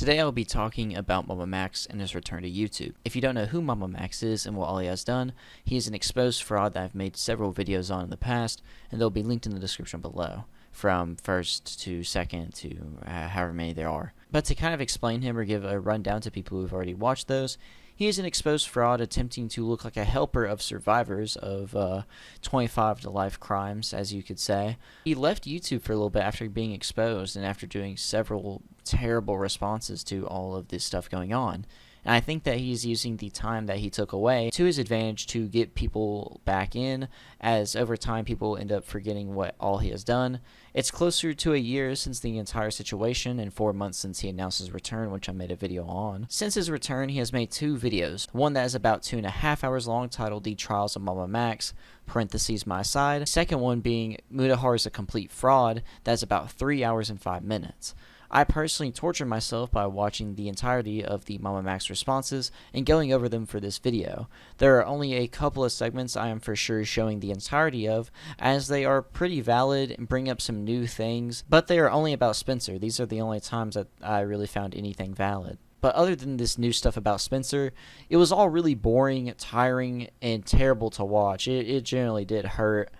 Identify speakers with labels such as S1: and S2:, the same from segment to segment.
S1: Today I will be talking about MamaMax and his return to YouTube. If you don't know who MamaMax is and what all he has done, he is an exposed fraud that I've made several videos on in the past, and they'll be linked in the description below, from first to second to however many there are. But to kind of explain him or give a rundown to people who've already watched those, he is an exposed fraud attempting to look like a helper of survivors of 25 to life crimes, as you could say. He left YouTube for a little bit after being exposed and after doing several terrible responses to all of this stuff going on. And I think that he's using the time that he took away to his advantage to get people back in, as over time people end up forgetting what all he has done. It's closer to a year since the entire situation and 4 months since he announced his return, which I made a video on. Since his return, he has made 2 videos. One that is about 2.5 hours long, titled The Trials of MamaMax, parentheses my side. The second one being Mutahar Is a Complete Fraud, that's about 3 hours and 5 minutes. I personally tortured myself by watching the entirety of the MamaMax responses and going over them for this video. There are only a couple of segments I am for sure showing the entirety of, as they are pretty valid and bring up some new things, but they are only about Spencer. These are the only times that I really found anything valid. But other than this new stuff about Spencer, it was all really boring, tiring, and terrible to watch. It generally did hurt.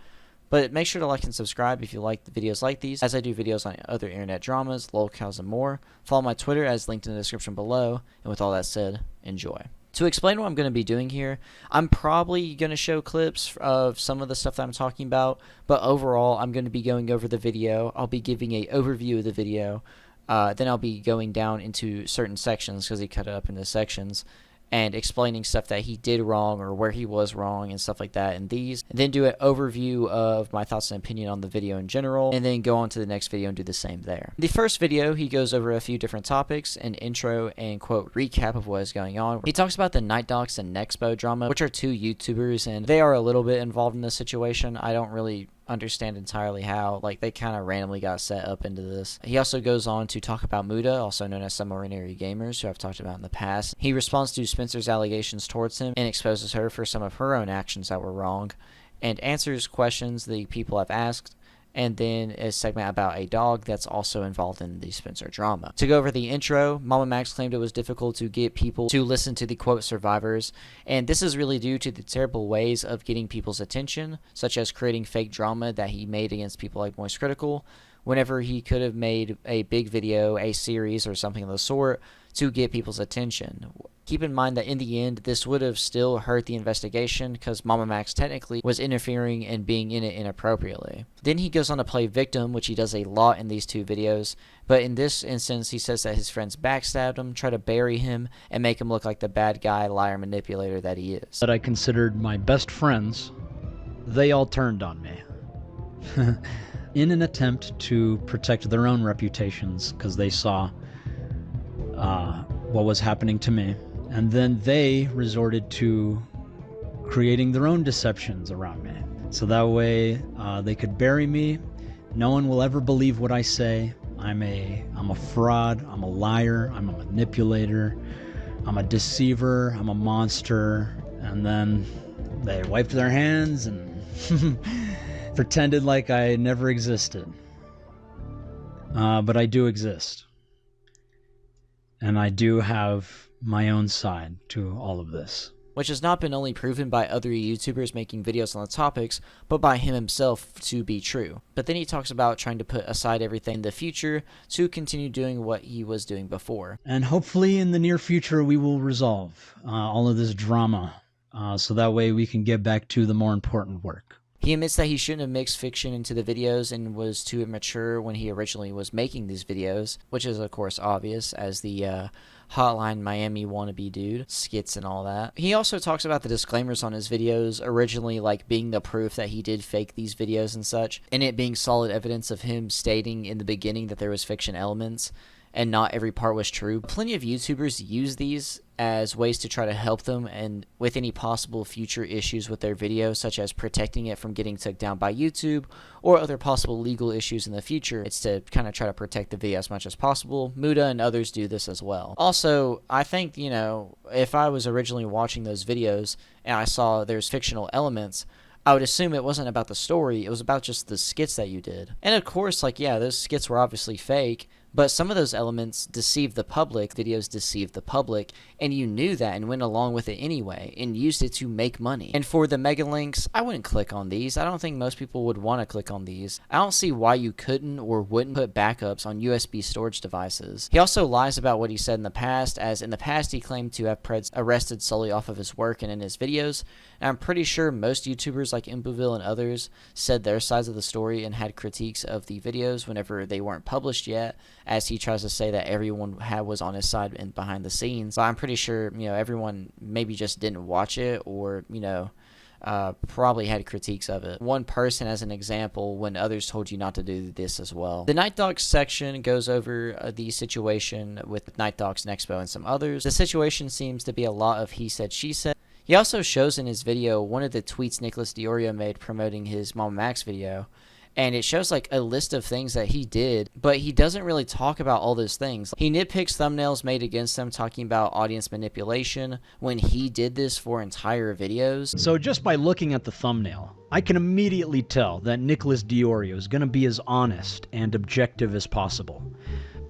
S1: But make sure to like and subscribe if you like the videos like these, as I do videos on other internet dramas, lolcows, and more. Follow my Twitter as linked in the description below. And with all that said, enjoy. To explain what I'm going to be doing here, I'm probably going to show clips of some of the stuff that I'm talking about, but overall I'm going to be going over the video. I'll be giving an overview of the video, then I'll be going down into certain sections because he cut it up into sections, and explaining stuff that he did wrong or where he was wrong and stuff like that in these, and then do an overview of my thoughts and opinion on the video in general, and then go on to the next video and do the same there. The first video, he goes over a few different topics, an intro and quote recap of what is going on. He talks about the Night Docs and Nexo drama, which are 2 YouTubers, and they are a little bit involved in this situation. I don't really understand entirely how, like, they kind of randomly got set up into this. He also goes on to talk about Mutah, also known as SomeOrdinaryGamers, who I've talked about in the past. He responds to Spencer's allegations towards him and exposes her for some of her own actions that were wrong, and answers questions the people have asked, and then a segment about a dog that's also involved in the Spencer drama. To go over the intro, MamaMax claimed it was difficult to get people to listen to the quote survivors, and this is really due to the terrible ways of getting people's attention, such as creating fake drama that he made against people like Moist Critical, whenever he could have made a big video, a series, or something of the sort to get people's attention. Keep in mind that in the end, this would have still hurt the investigation because MamaMax technically was interfering and being in it inappropriately. Then he goes on to play victim, which he does a lot in these 2 videos, but in this instance he says that his friends backstabbed him, try to bury him, and make him look like the bad guy, liar, manipulator that he is.
S2: That I considered my best friends, they all turned on me. In an attempt to protect their own reputations, because they saw what was happening to me. And then they resorted to creating their own deceptions around me. So that way they could bury me. No one will ever believe what I say. I'm a fraud, I'm a liar, I'm a manipulator, I'm a deceiver, I'm a monster. And then they wiped their hands and pretended like I never existed. But I do exist. And I do have my own side to all of this.
S1: Which has not been only proven by other YouTubers making videos on the topics, but by him himself to be true. But then he talks about trying to put aside everything in the future to continue doing what he was doing before.
S2: And hopefully in the near future we will resolve all of this drama, so that way we can get back to the more important work.
S1: He admits that he shouldn't have mixed fiction into the videos and was too immature when he originally was making these videos, which is of course obvious as the Hotline Miami wannabe dude, skits and all that. He also talks about the disclaimers on his videos, originally like being the proof that he did fake these videos and such, and it being solid evidence of him stating in the beginning that there was fiction elements and not every part was true. Plenty of YouTubers use these as ways to try to help them and with any possible future issues with their video, such as protecting it from getting took down by YouTube or other possible legal issues in the future. It's to kind of try to protect the video as much as possible. Mutah and others do this as well. Also, I think, you know, if I was originally watching those videos and I saw there's fictional elements, I would assume it wasn't about the story, it was about just the skits that you did. And of course, like, yeah, those skits were obviously fake, But some of those elements deceive the public, videos deceive the public, and you knew that and went along with it anyway and used it to make money. And for the mega links, I wouldn't click on these. I don't think most people would want to click on these. I don't see why you couldn't or wouldn't put backups on USB storage devices. He also lies about what he said in the past, as in the past he claimed to have Preds arrested solely off of his work and in his videos. And I'm pretty sure most YouTubers like Impoville and others said their sides of the story and had critiques of the videos whenever they weren't published yet, as he tries to say that everyone was on his side and behind the scenes. But I'm pretty sure, everyone maybe just didn't watch it or, probably had critiques of it. One person as an example when others told you not to do this as well. The Night Docs section goes over the situation with Night Docs, Nexo, and some others. The situation seems to be a lot of he said, she said. He also shows in his video one of the tweets Nicholas Diorio made promoting his MamaMax video, and it shows like a list of things that he did, but he doesn't really talk about all those things. He nitpicks thumbnails made against him, talking about audience manipulation when he did this for entire videos.
S2: So just by looking at the thumbnail, I can immediately tell that Nicholas Diorio is going to be as honest and objective as possible,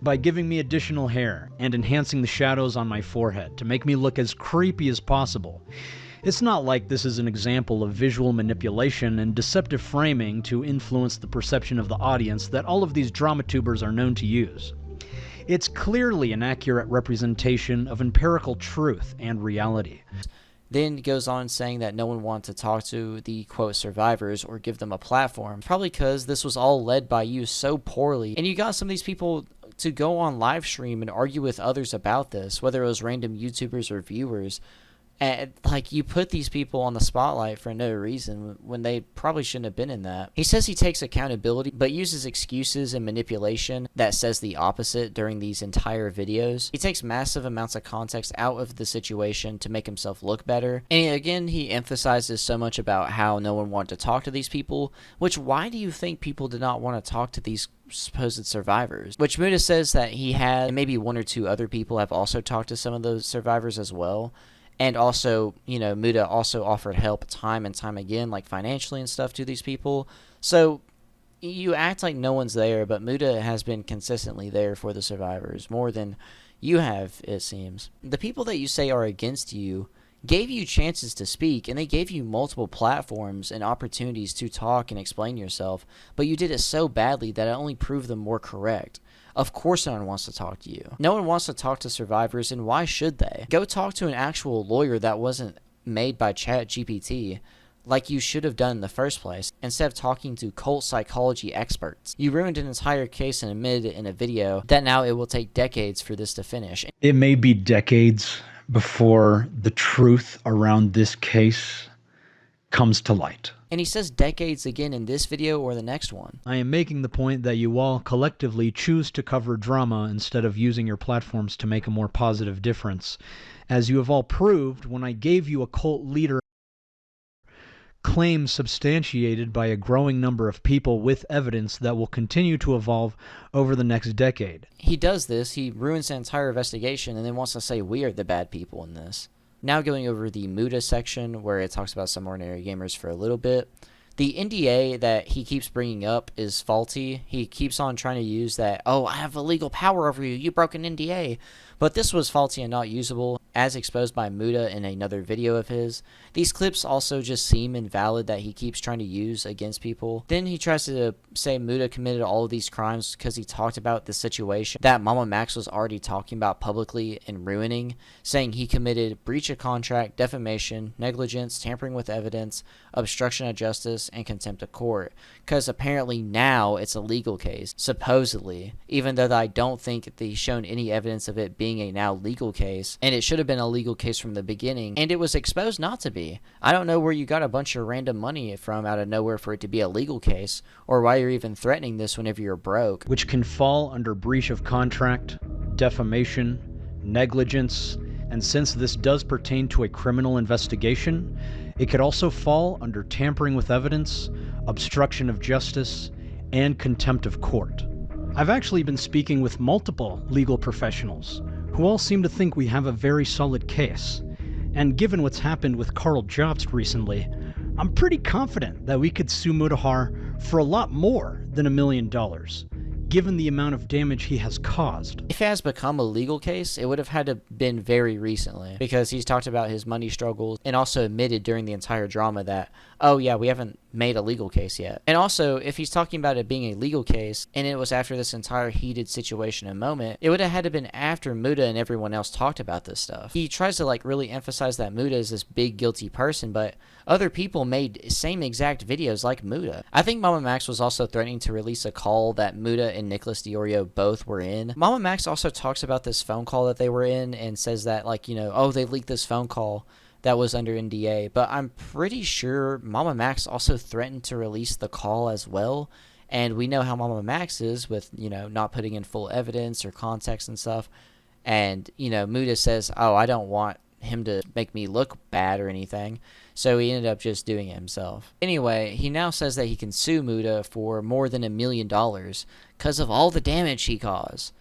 S2: by giving me additional hair and enhancing the shadows on my forehead to make me look as creepy as possible. It's not like this is an example of visual manipulation and deceptive framing to influence the perception of the audience that all of these dramatubers are known to use. It's clearly an accurate representation of empirical truth and reality.
S1: Then goes on saying that no one wanted to talk to the, quote, survivors or give them a platform, probably because this was all led by you so poorly. And you got some of these people to go on live stream and argue with others about this, whether it was random YouTubers or viewers. And, you put these people on the spotlight for no reason when they probably shouldn't have been in that. He says he takes accountability, but uses excuses and manipulation that says the opposite during these entire videos. He takes massive amounts of context out of the situation to make himself look better. And again, he emphasizes so much about how no one wanted to talk to these people, which why do you think people did not want to talk to these supposed survivors? Which Mutah says that he had, and maybe one or two other people have also talked to some of those survivors as well. And also, Mutah also offered help time and time again, like financially and stuff, to these people. So you act like no one's there, but Mutah has been consistently there for the survivors, more than you have, it seems. The people that you say are against you gave you chances to speak, and they gave you multiple platforms and opportunities to talk and explain yourself, but you did it so badly that it only proved them more correct. Of course no one wants to talk to you. No one wants to talk to survivors, and why should they? Go talk to an actual lawyer that wasn't made by ChatGPT, like you should have done in the first place, instead of talking to cult psychology experts. You ruined an entire case and admitted it in a video that now it will take decades for this to finish.
S2: It may be decades before the truth around this case comes to light.
S1: And he says decades again in this video or the next one.
S2: I am making the point that you all collectively choose to cover drama instead of using your platforms to make a more positive difference, as you have all proved when I gave you a cult leader claim substantiated by a growing number of people with evidence that will continue to evolve over the next decade.
S1: He does this, he ruins the entire investigation, and then wants to say we are the bad people in this. Now going over the Mutah section, where it talks about some ordinary gamers for a little bit. The NDA that he keeps bringing up is faulty. He keeps on trying to use that, oh, I have a legal power over you, you broke an NDA. But this was faulty and not usable, as exposed by Mutah in another video of his. These clips also just seem invalid that he keeps trying to use against people. Then he tries to say Mutah committed all of these crimes because he talked about the situation that MamaMax was already talking about publicly and ruining, saying he committed breach of contract, defamation, negligence, tampering with evidence, obstruction of justice, and contempt of court. Because apparently now it's a legal case, supposedly, even though I don't think they've shown any evidence of it being a now legal case, and it should have been a legal case from the beginning, and it was exposed not to be. I don't know where you got a bunch of random money from out of nowhere for it to be a legal case, or why you're even threatening this whenever you're broke.
S2: Which can fall under breach of contract, defamation, negligence, and since this does pertain to a criminal investigation, it could also fall under tampering with evidence, obstruction of justice, and contempt of court. I've actually been speaking with multiple legal professionals who all seem to think we have a very solid case. And given what's happened with Karl Jobst recently, I'm pretty confident that we could sue Mutahar for a lot more than $1 million. given the amount of damage he has caused.
S1: If it has become a legal case, it would have had to been very recently, because he's talked about his money struggles and also admitted during the entire drama that, oh yeah, we haven't made a legal case yet. And also, if he's talking about it being a legal case and it was after this entire heated situation and moment, it would have had to been after Mutah and everyone else talked about this stuff. He tries to like really emphasize that Mutah is this big guilty person, but other people made same exact videos like Mutah. I think MamaMax was also threatening to release a call that Mutah and Nicholas Diorio both were in. MamaMax also talks about this phone call that they were in and says that, like, you know, oh, they leaked this phone call that was under NDA, but I'm pretty sure MamaMax also threatened to release the call as well. And we know how MamaMax is with, you know, not putting in full evidence or context and stuff. And, you know, Mutah says, oh, I don't want him to make me look bad or anything. So he ended up just doing it himself. Anyway, he now says that he can sue Mutah for more than $1 million because of all the damage he caused.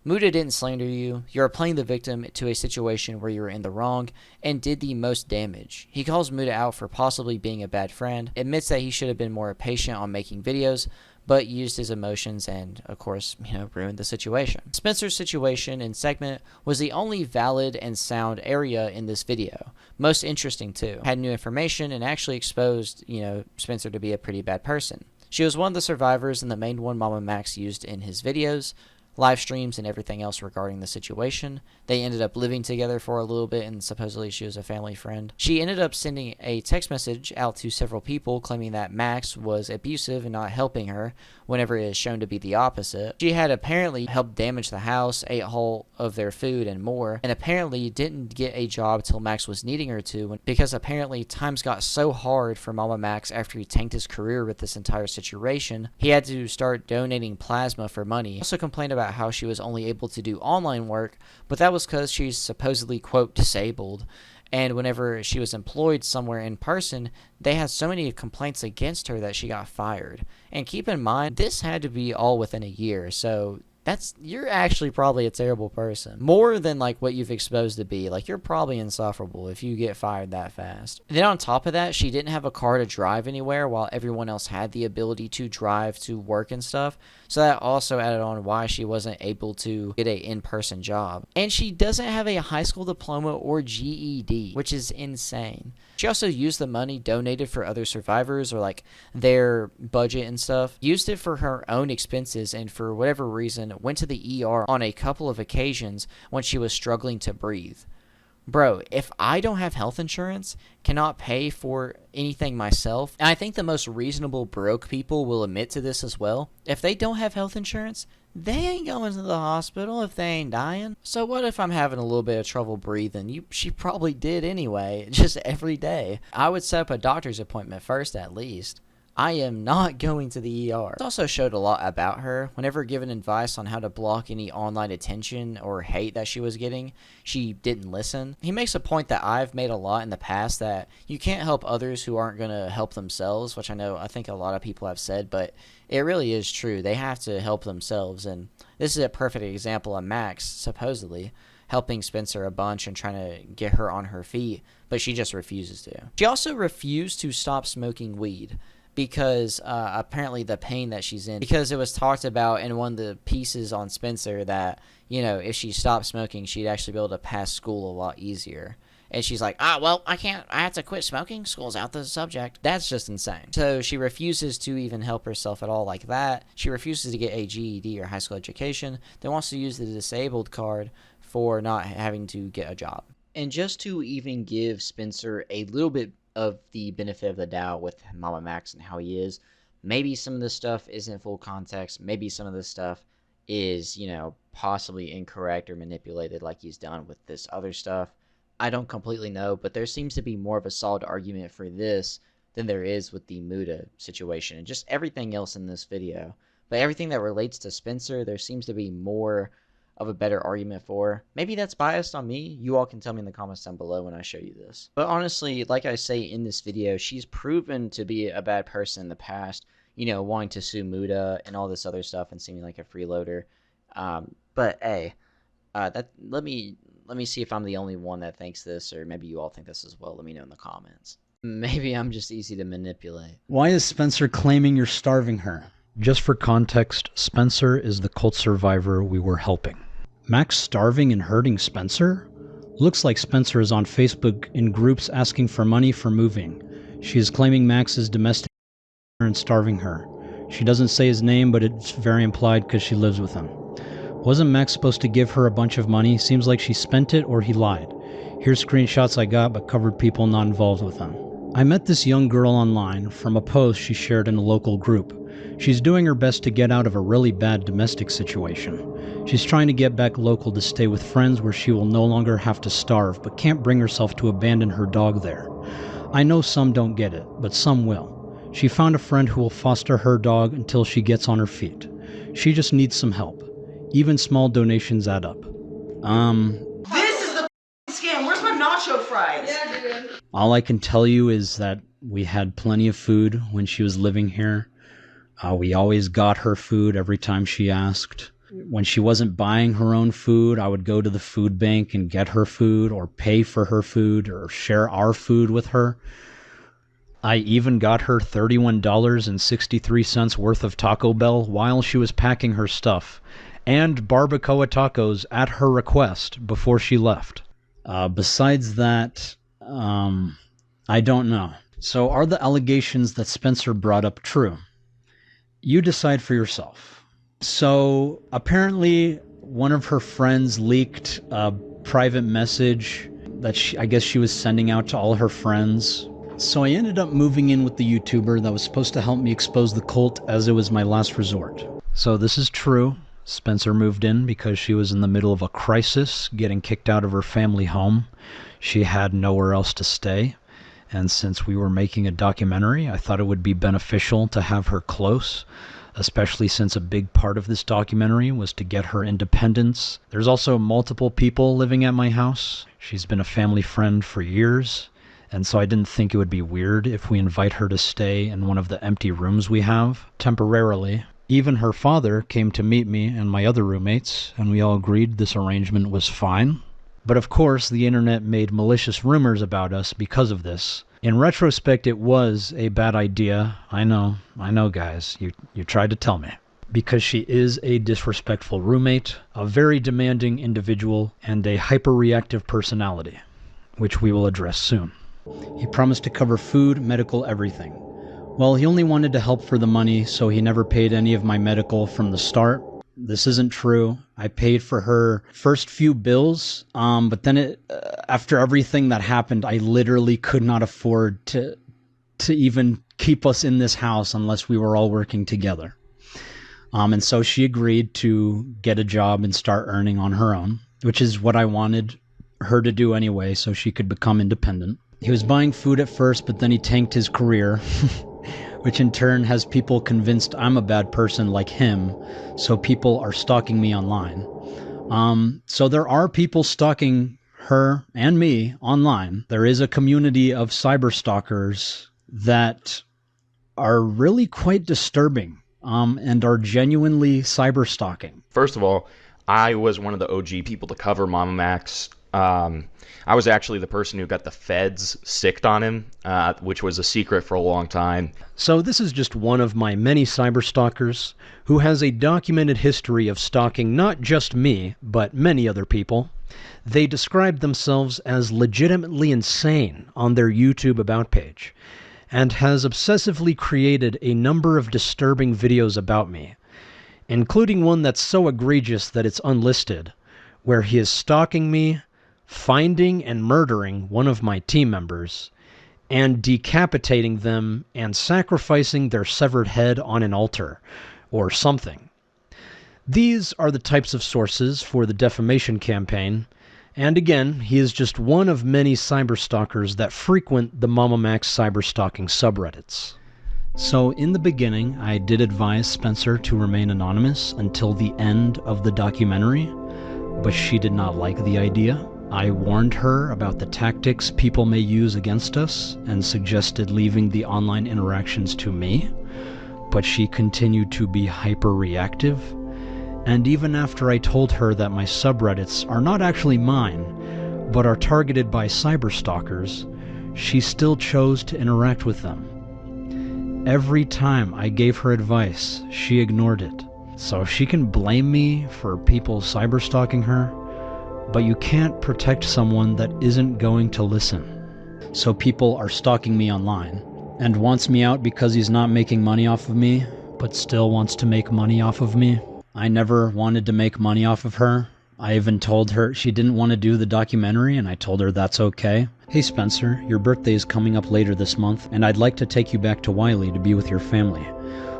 S1: Mutah didn't slander you. You're playing the victim to a situation where you were in the wrong and did the most damage. He calls Mutah out for possibly being a bad friend, admits that he should have been more patient on making videos, but used his emotions and, of course, you know, ruined the situation. Spencer's situation and segment was the only valid and sound area in this video. Most interesting, too. Had new information and actually exposed, you know, Spencer to be a pretty bad person. She was one of the survivors and the main one MamaMax used in his videos, live streams, and everything else regarding the situation. They ended up living together for a little bit, and supposedly she was a family friend. She ended up sending a text message out to several people claiming that Max was abusive and not helping her, whenever it is shown to be the opposite. She had apparently helped damage the house, ate all of their food and more, and apparently didn't get a job till Max was needing her to, because apparently times got so hard for MamaMax after he tanked his career with this entire situation, he had to start donating plasma for money. He also complained about how she was only able to do online work, but that was because she's supposedly, quote, disabled. And whenever she was employed somewhere in person, they had so many complaints against her that she got fired. And keep in mind, this had to be all within a year, so you're actually probably a terrible person. More than like what you've exposed to be. Like, you're probably insufferable if you get fired that fast. Then on top of that, she didn't have a car to drive anywhere while everyone else had the ability to drive to work and stuff. So that also added on why she wasn't able to get a in-person job. And she doesn't have a high school diploma or GED, which is insane. She also used the money donated for other survivors or like their budget and stuff, used it for her own expenses, and for whatever reason went to the ER on a couple of occasions when she was struggling to breathe. Bro, if I don't have health insurance, cannot pay for anything myself, and I think the most reasonable broke people will admit to this as well, if they don't have health insurance, they ain't going to the hospital if they ain't dying. So what if I'm having a little bit of trouble breathing? She probably did anyway, just every day. I would set up a doctor's appointment first at least. I am not going to the ER. It also showed a lot about her. Whenever given advice on how to block any online attention or hate that she was getting, she didn't listen. He makes a point that I've made a lot in the past, that you can't help others who aren't going to help themselves, which I think a lot of people have said, but it really is true. They have to help themselves, and this is a perfect example of Max, supposedly, helping Spencer a bunch and trying to get her on her feet, but she just refuses to. She also refused to stop smoking weed, because apparently the pain that she's in, because it was talked about in one of the pieces on Spencer that, you know, if she stopped smoking, she'd actually be able to pass school a lot easier. And she's like, well, I have to quit smoking, school's out the subject. That's just insane. So she refuses to even help herself at all like that. She refuses to get a GED or high school education, then wants to use the disabled card for not having to get a job. And just to even give Spencer a little bit of the benefit of the doubt with MamaMax and how he is, maybe some of this stuff isn't full context, maybe some of this stuff is, you know, possibly incorrect or manipulated like he's done with this other stuff. I don't completely know, but there seems to be more of a solid argument for this than there is with the Mutah situation and just everything else in this video. But everything that relates to Spencer, there seems to be more of a better argument for. Maybe that's biased on me. You all can tell me in the comments down below when I show you this. But honestly, like I say in this video, she's proven to be a bad person in the past, you know, wanting to sue Mutah and all this other stuff and seeming like a freeloader. But hey, let me see if I'm the only one that thinks this, or maybe you all think this as well. Let me know in the comments. Maybe I'm just easy to manipulate.
S2: Why is Spencer claiming you're starving her? Just for context, Spencer is the cult survivor we were helping. Max starving and hurting Spencer? Looks like Spencer is on Facebook in groups asking for money for moving. She is claiming Max is domestic and starving her. She doesn't say his name, but it's very implied because she lives with him. Wasn't Max supposed to give her a bunch of money? Seems like she spent it or he lied. Here's screenshots I got, but covered people not involved with them. I met this young girl online from a post she shared in a local group. She's doing her best to get out of a really bad domestic situation. She's trying to get back local to stay with friends where she will no longer have to starve, but can't bring herself to abandon her dog there. I know some don't get it, but some will. She found a friend who will foster her dog until she gets on her feet. She just needs some help. Even small donations add up.
S3: This is the scam. Where's my nacho fries?
S4: Yeah, dude.
S2: All I can tell you is that we had plenty of food when she was living here. We always got her food every time she asked. When she wasn't buying her own food, I would go to the food bank and get her food or pay for her food or share our food with her. I even got her $31.63 worth of Taco Bell while she was packing her stuff, and barbacoa tacos at her request before she left. Besides that, I don't know. So are the allegations that Spencer brought up true? You decide for yourself. So apparently one of her friends leaked a private message that I guess she was sending out to all her friends. So I ended up moving in with the YouTuber that was supposed to help me expose the cult, as it was my last resort. So this is true. Spencer moved in because she was in the middle of a crisis, getting kicked out of her family home. She had nowhere else to stay. And since we were making a documentary, I thought it would be beneficial to have her close, especially since a big part of this documentary was to get her independence. There's also multiple people living at my house. She's been a family friend for years. And so I didn't think it would be weird if we invite her to stay in one of the empty rooms we have, temporarily. Even her father came to meet me and my other roommates, and we all agreed this arrangement was fine. But of course, the internet made malicious rumors about us because of this. In retrospect, it was a bad idea. I know guys, you tried to tell me. Because she is a disrespectful roommate, a very demanding individual, and a hyper-reactive personality, which we will address soon. He promised to cover food, medical, everything. Well, he only wanted to help for the money, so he never paid any of my medical from the start. This isn't true. I paid for her first few bills, but then after everything that happened, I literally could not afford to even keep us in this house unless we were all working together. And so she agreed to get a job and start earning on her own, which is what I wanted her to do anyway, so she could become independent. He was buying food at first, but then he tanked his career, which in turn has people convinced I'm a bad person like him, so people are stalking me online. So there are people stalking her and me online. There is a community of cyber stalkers that are really quite disturbing, and are genuinely cyber stalking.
S5: First of all, I was one of the OG people to cover MamaMax. I was actually the person who got the feds sicked on him, which was a secret for a long time.
S2: So this is just one of my many cyberstalkers who has a documented history of stalking not just me, but many other people. They describe themselves as legitimately insane on their YouTube About page, and has obsessively created a number of disturbing videos about me, including one that's so egregious that it's unlisted, where he is stalking me, finding and murdering one of my team members, and decapitating them and sacrificing their severed head on an altar, or something. These are the types of sources for the defamation campaign, and again, he is just one of many cyberstalkers that frequent the MamaMax cyberstalking subreddits. So in the beginning, I did advise Spencer to remain anonymous until the end of the documentary, but she did not like the idea. I warned her about the tactics people may use against us and suggested leaving the online interactions to me, but she continued to be hyper-reactive. And even after I told her that my subreddits are not actually mine, but are targeted by cyberstalkers, she still chose to interact with them. Every time I gave her advice, she ignored it. So she can blame me for people cyberstalking her, but you can't protect someone that isn't going to listen. So people are stalking me online and wants me out because he's not making money off of me, but still wants to make money off of me. I never wanted to make money off of her. I even told her she didn't want to do the documentary, and I told her that's okay. Hey Spencer, your birthday is coming up later this month, and I'd like to take you back to Wiley to be with your family.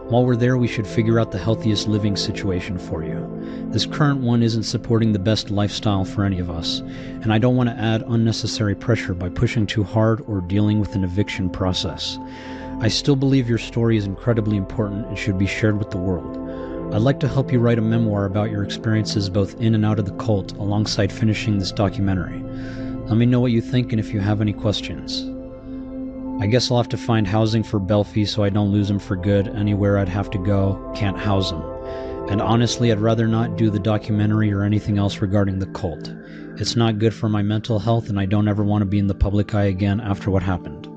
S2: While we're there, we should figure out the healthiest living situation for you. This current one isn't supporting the best lifestyle for any of us, and I don't want to add unnecessary pressure by pushing too hard or dealing with an eviction process. I still believe your story is incredibly important and should be shared with the world. I'd like to help you write a memoir about your experiences both in and out of the cult alongside finishing this documentary. Let me know what you think and if you have any questions. I guess I'll have to find housing for Belfie so I don't lose him for good. Anywhere I'd have to go, can't house him. And honestly, I'd rather not do the documentary or anything else regarding the cult. It's not good for my mental health and I don't ever want to be in the public eye again after what happened.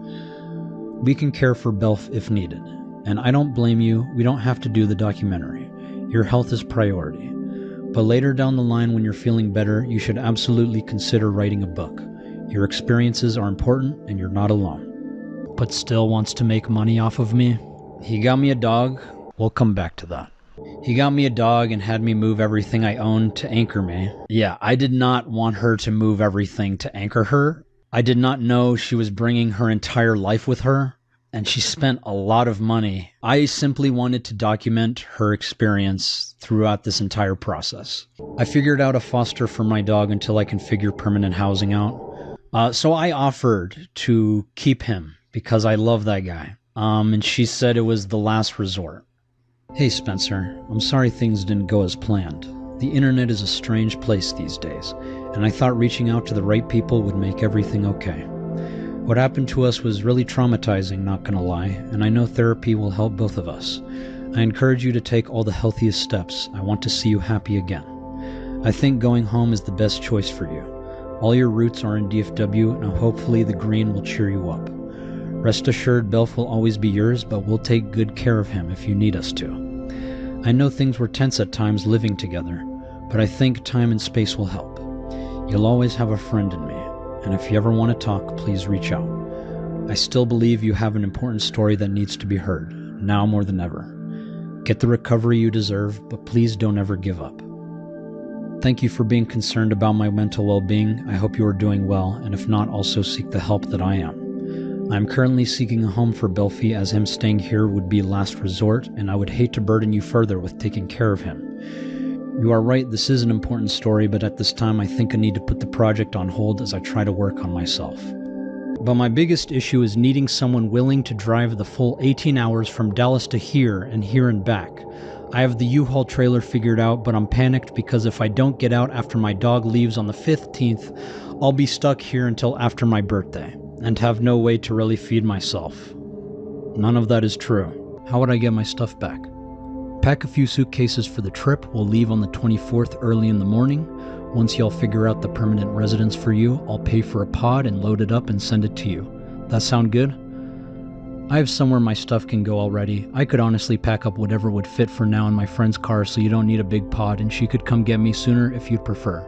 S2: We can care for Belf if needed. And I don't blame you, we don't have to do the documentary. Your health is priority. But later down the line when you're feeling better, you should absolutely consider writing a book. Your experiences are important and you're not alone. But still wants to make money off of me? He got me a dog. We'll come back to that. He got me a dog and had me move everything I owned to anchor me. Yeah, I did not want her to move everything to anchor her. I did not know she was bringing her entire life with her. And she spent a lot of money. I simply wanted to document her experience throughout this entire process. I figured out a foster for my dog until I can figure permanent housing out. So I offered to keep him because I love that guy. And she said it was the last resort. Hey Spencer, I'm sorry things didn't go as planned. The internet is a strange place these days, and I thought reaching out to the right people would make everything okay. What happened to us was really traumatizing, not gonna lie, and I know therapy will help both of us. I encourage you to take all the healthiest steps. I want to see you happy again. I think going home is the best choice for you. All your roots are in DFW, and hopefully the green will cheer you up. Rest assured, Belf will always be yours, but we'll take good care of him if you need us to. I know things were tense at times living together, but I think time and space will help. You'll always have a friend in me. And if you ever want to talk, please reach out. I still believe you have an important story that needs to be heard, now more than ever. Get the recovery you deserve, but please don't ever give up. Thank you for being concerned about my mental well-being. I hope you are doing well, and if not, also seek the help that I am. I am currently seeking a home for Belfie, as him staying here would be last resort, and I would hate to burden you further with taking care of him. You are right, this is an important story, but at this time I think I need to put the project on hold as I try to work on myself. But my biggest issue is needing someone willing to drive the full 18 hours from Dallas to here and back. I have the U-Haul trailer figured out, but I'm panicked because if I don't get out after my dog leaves on the 15th, I'll be stuck here until after my birthday, and have no way to really feed myself. None of that is true. How would I get my stuff back? Pack a few suitcases for the trip. We'll leave on the 24th early in the morning. Once y'all figure out the permanent residence for you, I'll pay for a pod and load it up and send it to you. That sound good? I have somewhere my stuff can go already. I could honestly pack up whatever would fit for now in my friend's car, so you don't need a big pod, and she could come get me sooner if you'd prefer.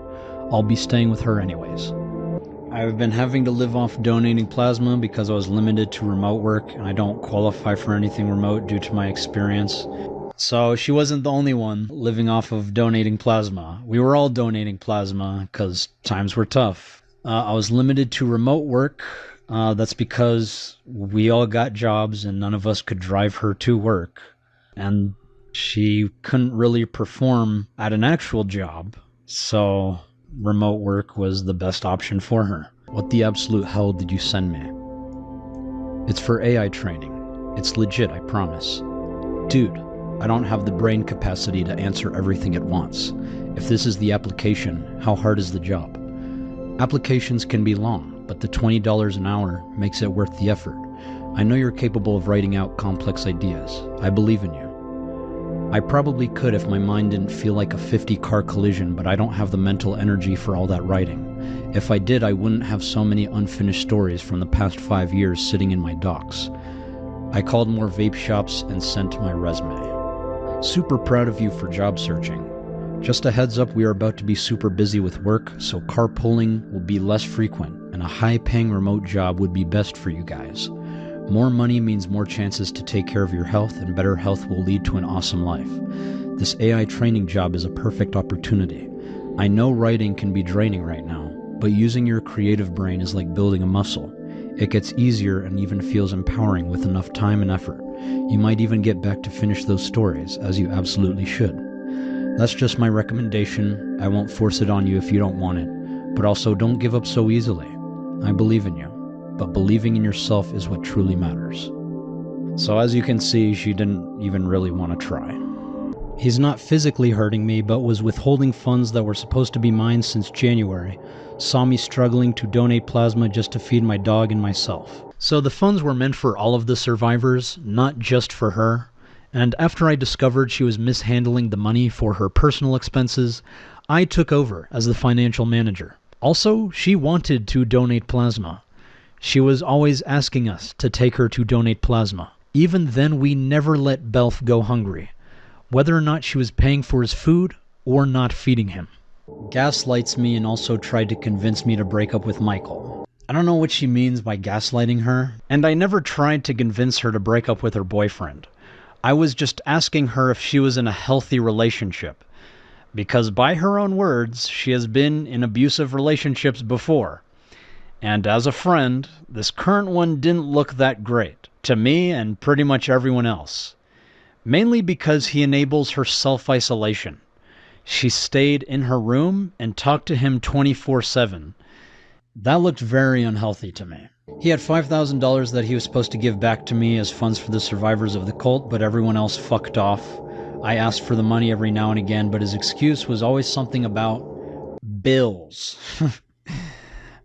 S2: I'll be staying with her anyways. I've been having to live off donating plasma because I was limited to remote work, and I don't qualify for anything remote due to my experience. So she wasn't the only one living off of donating plasma. We were all donating plasma because times were tough. I was limited to remote work. That's because we all got jobs and none of us could drive her to work. And she couldn't really perform at an actual job. So remote work was the best option for her. What the absolute hell did you send me? It's for AI training. It's legit, I promise. Dude. I don't have the brain capacity to answer everything at once. If this is the application, how hard is the job? Applications can be long, but the $20 an hour makes it worth the effort. I know you're capable of writing out complex ideas. I believe in you. I probably could if my mind didn't feel like a 50-car collision, but I don't have the mental energy for all that writing. If I did, I wouldn't have so many unfinished stories from the past 5 years sitting in my docs. I called more vape shops and sent my resume. Super proud of you for job searching. Just a heads up, we are about to be super busy with work, so carpooling will be less frequent, and a high-paying remote job would be best for you guys. More money means more chances to take care of your health, and better health will lead to an awesome life. This AI training job is a perfect opportunity. I know writing can be draining right now, but using your creative brain is like building a muscle. It gets easier and even feels empowering with enough time and effort. You might even get back to finish those stories, as you absolutely should. That's just my recommendation. I won't force it on you if you don't want it, but also don't give up so easily. I believe in you, but believing in yourself is what truly matters. So as you can see, she didn't even really want to try. He's not physically hurting me, but was withholding funds that were supposed to be mine since January. Saw me struggling to donate plasma just to feed my dog and myself. So the funds were meant for all of the survivors, not just for her. And after I discovered she was mishandling the money for her personal expenses, I took over as the financial manager. Also, she wanted to donate plasma. She was always asking us to take her to donate plasma. Even then, we never let Belf go hungry, whether or not she was paying for his food or not feeding him. Gaslights me and also tried to convince me to break up with Michael. I don't know what she means by gaslighting her, and I never tried to convince her to break up with her boyfriend. I was just asking her if she was in a healthy relationship, because by her own words, she has been in abusive relationships before. And as a friend, this current one didn't look that great, to me and pretty much everyone else. Mainly because he enables her self-isolation. She stayed in her room and talked to him 24/7. That looked very unhealthy to me. He had $5,000 that he was supposed to give back to me as funds for the survivors of the cult, but everyone else fucked off. I asked for the money every now and again, but his excuse was always something about bills.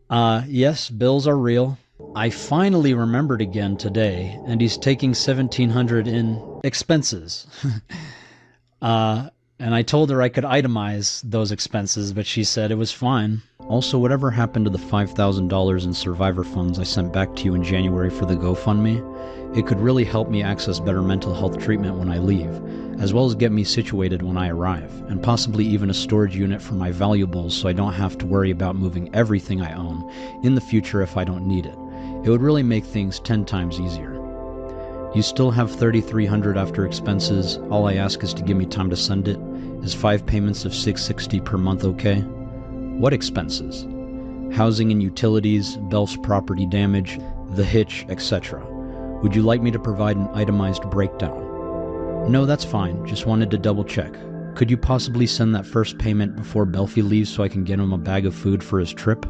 S2: Yes, bills are real. I finally remembered again today, and he's taking $1,700 in expenses. And I told her I could itemize those expenses, but she said it was fine. Also, whatever happened to the $5,000 in survivor funds I sent back to you in January for the GoFundMe, it could really help me access better mental health treatment when I leave, as well as get me situated when I arrive, and possibly even a storage unit for my valuables so I don't have to worry about moving everything I own in the future if I don't need it. It would really make things 10 times easier. You still have $3,300 after expenses. All I ask is to give me time to send it. Is 5 payments of $660 per month okay? What expenses? Housing and utilities, Belf's property damage, the hitch, etc. Would you like me to provide an itemized breakdown? No, that's fine. Just wanted to double check. Could you possibly send that first payment before Belfie leaves so I can get him a bag of food for his trip?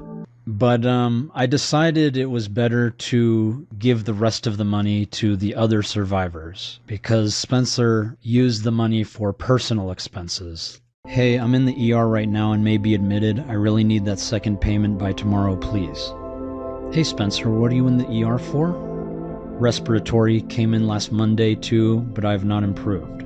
S2: But I decided it was better to give the rest of the money to the other survivors because Spencer used the money for personal expenses. Hey, I'm in the ER right now and may be admitted. I really need that second payment by tomorrow, please. Hey Spencer, what are you in the ER for? Respiratory, came in last Monday too, but I have not improved.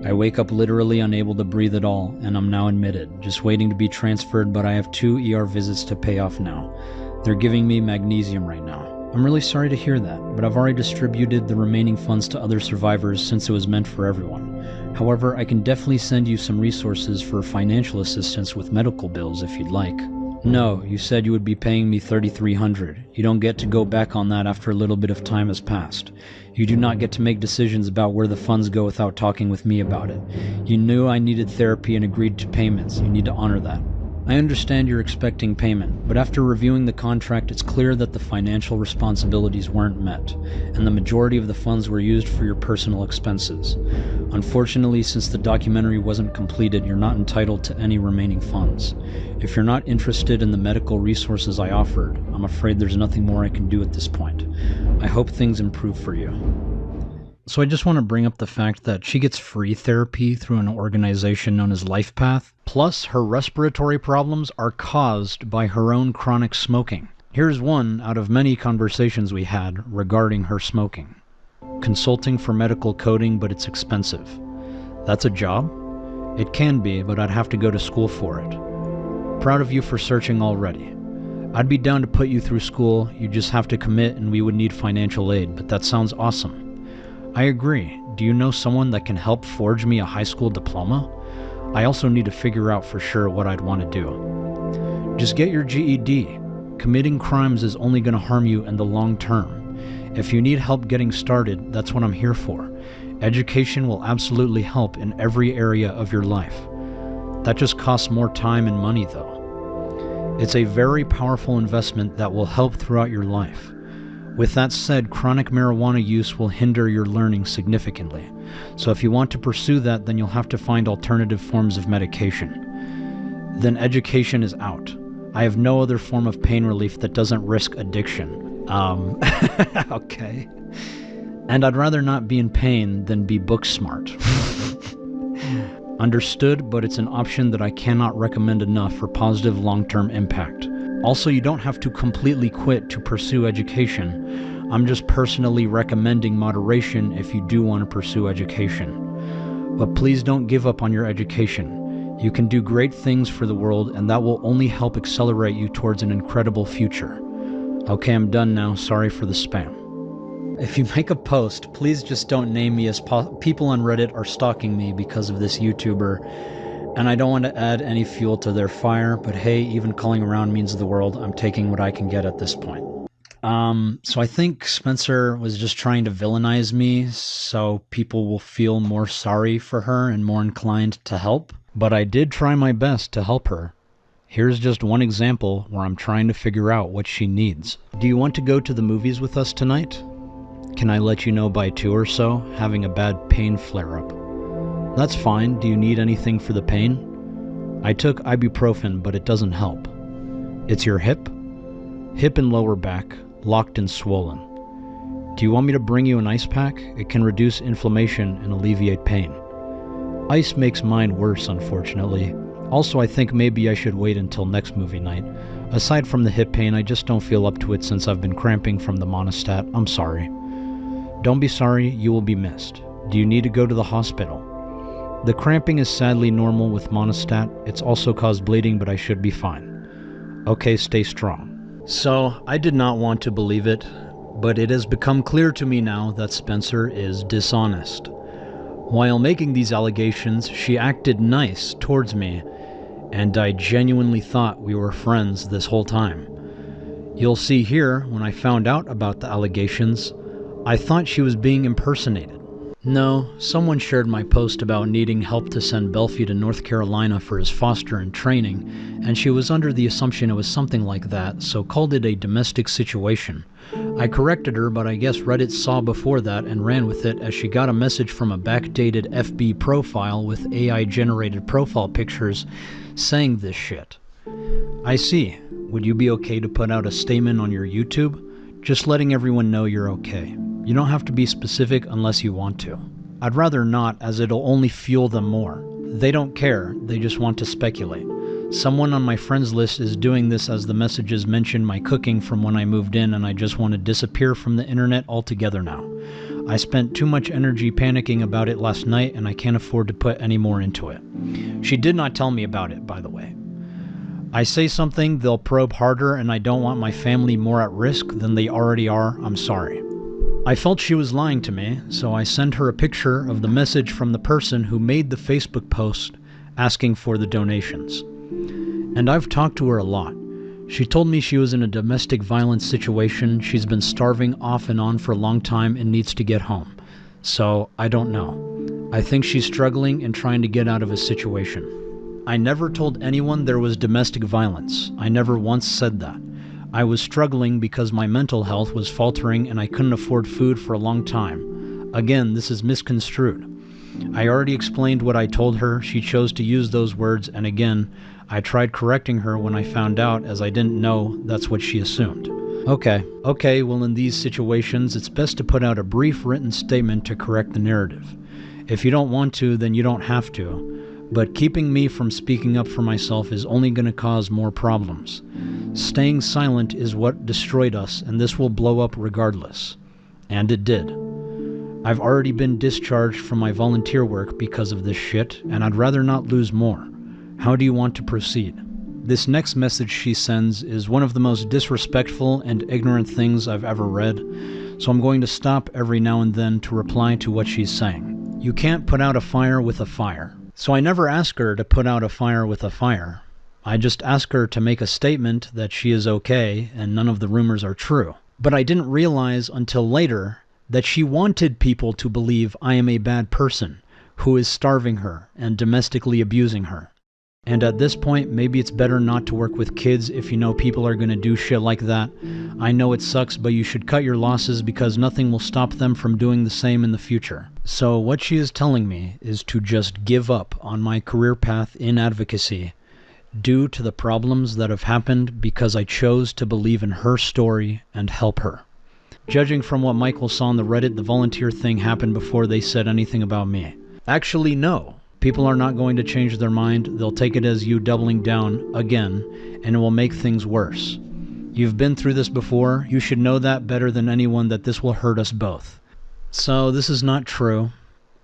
S2: I wake up literally unable to breathe at all, and I'm now admitted, just waiting to be transferred, but I have 2 ER visits to pay off now. They're giving me magnesium right now. I'm really sorry to hear that, but I've already distributed the remaining funds to other survivors since it was meant for everyone. However, I can definitely send you some resources for financial assistance with medical bills if you'd like. No, you said you would be paying me $3,300. You don't get to go back on that after a little bit of time has passed. You do not get to make decisions about where the funds go without talking with me about it. You knew I needed therapy and agreed to payments. You need to honor that. I understand you're expecting payment, but after reviewing the contract, it's clear that the financial responsibilities weren't met, and the majority of the funds were used for your personal expenses. Unfortunately, since the documentary wasn't completed, you're not entitled to any remaining funds. If you're not interested in the medical resources I offered, I'm afraid there's nothing more I can do at this point. I hope things improve for you. So I just want to bring up the fact that she gets free therapy through an organization known as LifePath, plus her respiratory problems are caused by her own chronic smoking. Here's one out of many conversations we had regarding her smoking. Consulting for medical coding, but it's expensive. That's a job? It can be, but I'd have to go to school for it. Proud of you for searching already. I'd be down to put you through school, you just have to commit and we would need financial aid, but that sounds awesome. I agree. Do you know someone that can help forge me a high school diploma? I also need to figure out for sure what I'd want to do. Just get your GED. Committing crimes is only going to harm you in the long term. If you need help getting started, that's what I'm here for. Education will absolutely help in every area of your life. That just costs more time and money though. It's a very powerful investment that will help throughout your life. With that said, chronic marijuana use will hinder your learning significantly. So if you want to pursue that, then you'll have to find alternative forms of medication. Then education is out. I have no other form of pain relief that doesn't risk addiction. Okay. And I'd rather not be in pain than be book smart. Understood, but it's an option that I cannot recommend enough for positive long-term impact. Also, you don't have to completely quit to pursue education. I'm just personally recommending moderation if you do want to pursue education. But please don't give up on your education. You can do great things for the world, and that will only help accelerate you towards an incredible future. Okay, I'm done now. Sorry for the spam. If you make a post, please just don't name me, as people on Reddit are stalking me because of this YouTuber, and I don't want to add any fuel to their fire, but hey, even calling around means the world. I'm taking what I can get at this point. So I think Spencer was just trying to villainize me so people will feel more sorry for her and more inclined to help. But I did try my best to help her. Here's just one example where I'm trying to figure out what she needs. Do you want to go to the movies with us tonight? Can I let you know by 2 or so? Having a bad pain flare-up. That's fine. Do you need anything for the pain? I took ibuprofen, but it doesn't help. It's your hip? Hip and lower back, locked and swollen. Do you want me to bring you an ice pack? It can reduce inflammation and alleviate pain. Ice makes mine worse, unfortunately. Also, I think maybe I should wait until next movie night. Aside from the hip pain, I just don't feel up to it since I've been cramping from the monostat. I'm sorry. Don't be sorry, you will be missed. Do you need to go to the hospital? The cramping is sadly normal with monostat. It's also caused bleeding, but I should be fine. Okay, stay strong. So, I did not want to believe it, but it has become clear to me now that Spencer is dishonest. While making these allegations, she acted nice towards me, and I genuinely thought we were friends this whole time. You'll see here, when I found out about the allegations, I thought she was being impersonated. No, someone shared my post about needing help to send Belfie to North Carolina for his foster and training, and she was under the assumption it was something like that, so called it a domestic situation. I corrected her, but I guess Reddit saw before that and ran with it as she got a message from a backdated FB profile with AI-generated profile pictures saying this shit. I see. Would you be okay to put out a statement on your YouTube? Just letting everyone know you're okay. You don't have to be specific unless you want to. I'd rather not, as it'll only fuel them more. They don't care, they just want to speculate. Someone on my friends list is doing this as the messages mention my cooking from when I moved in, and I just want to disappear from the internet altogether now. I spent too much energy panicking about it last night, and I can't afford to put any more into it. She did not tell me about it, by the way. I say something, they'll probe harder, and I don't want my family more at risk than they already are. I'm sorry. I felt she was lying to me, so I sent her a picture of the message from the person who made the Facebook post asking for the donations. And I've talked to her a lot. She told me she was in a domestic violence situation, she's been starving off and on for a long time and needs to get home. So, I don't know. I think she's struggling and trying to get out of a situation. I never told anyone there was domestic violence. I never once said that. I was struggling because my mental health was faltering and I couldn't afford food for a long time. Again, this is misconstrued. I already explained what I told her. She chose to use those words, and again, I tried correcting her when I found out, as I didn't know that's what she assumed. Okay, well, in these situations, it's best to put out a brief written statement to correct the narrative. If you don't want to, then you don't have to. But keeping me from speaking up for myself is only going to cause more problems. Staying silent is what destroyed us, and this will blow up regardless. And it did. I've already been discharged from my volunteer work because of this shit, and I'd rather not lose more. How do you want to proceed? This next message she sends is one of the most disrespectful and ignorant things I've ever read, so I'm going to stop every now and then to reply to what she's saying. You can't put out a fire with a fire. So I never ask her to put out a fire with a fire. I just ask her to make a statement that she is okay and none of the rumors are true. But I didn't realize until later that she wanted people to believe I am a bad person who is starving her and domestically abusing her. And at this point, maybe it's better not to work with kids if you know people are going to do shit like that. I know it sucks, but you should cut your losses because nothing will stop them from doing the same in the future. So what she is telling me is to just give up on my career path in advocacy due to the problems that have happened because I chose to believe in her story and help her. Judging from what Michael saw on the Reddit, the volunteer thing happened before they said anything about me. Actually, no. People are not going to change their mind. They'll take it as you doubling down again, and it will make things worse. You've been through this before. You should know that better than anyone that this will hurt us both. So this is not true.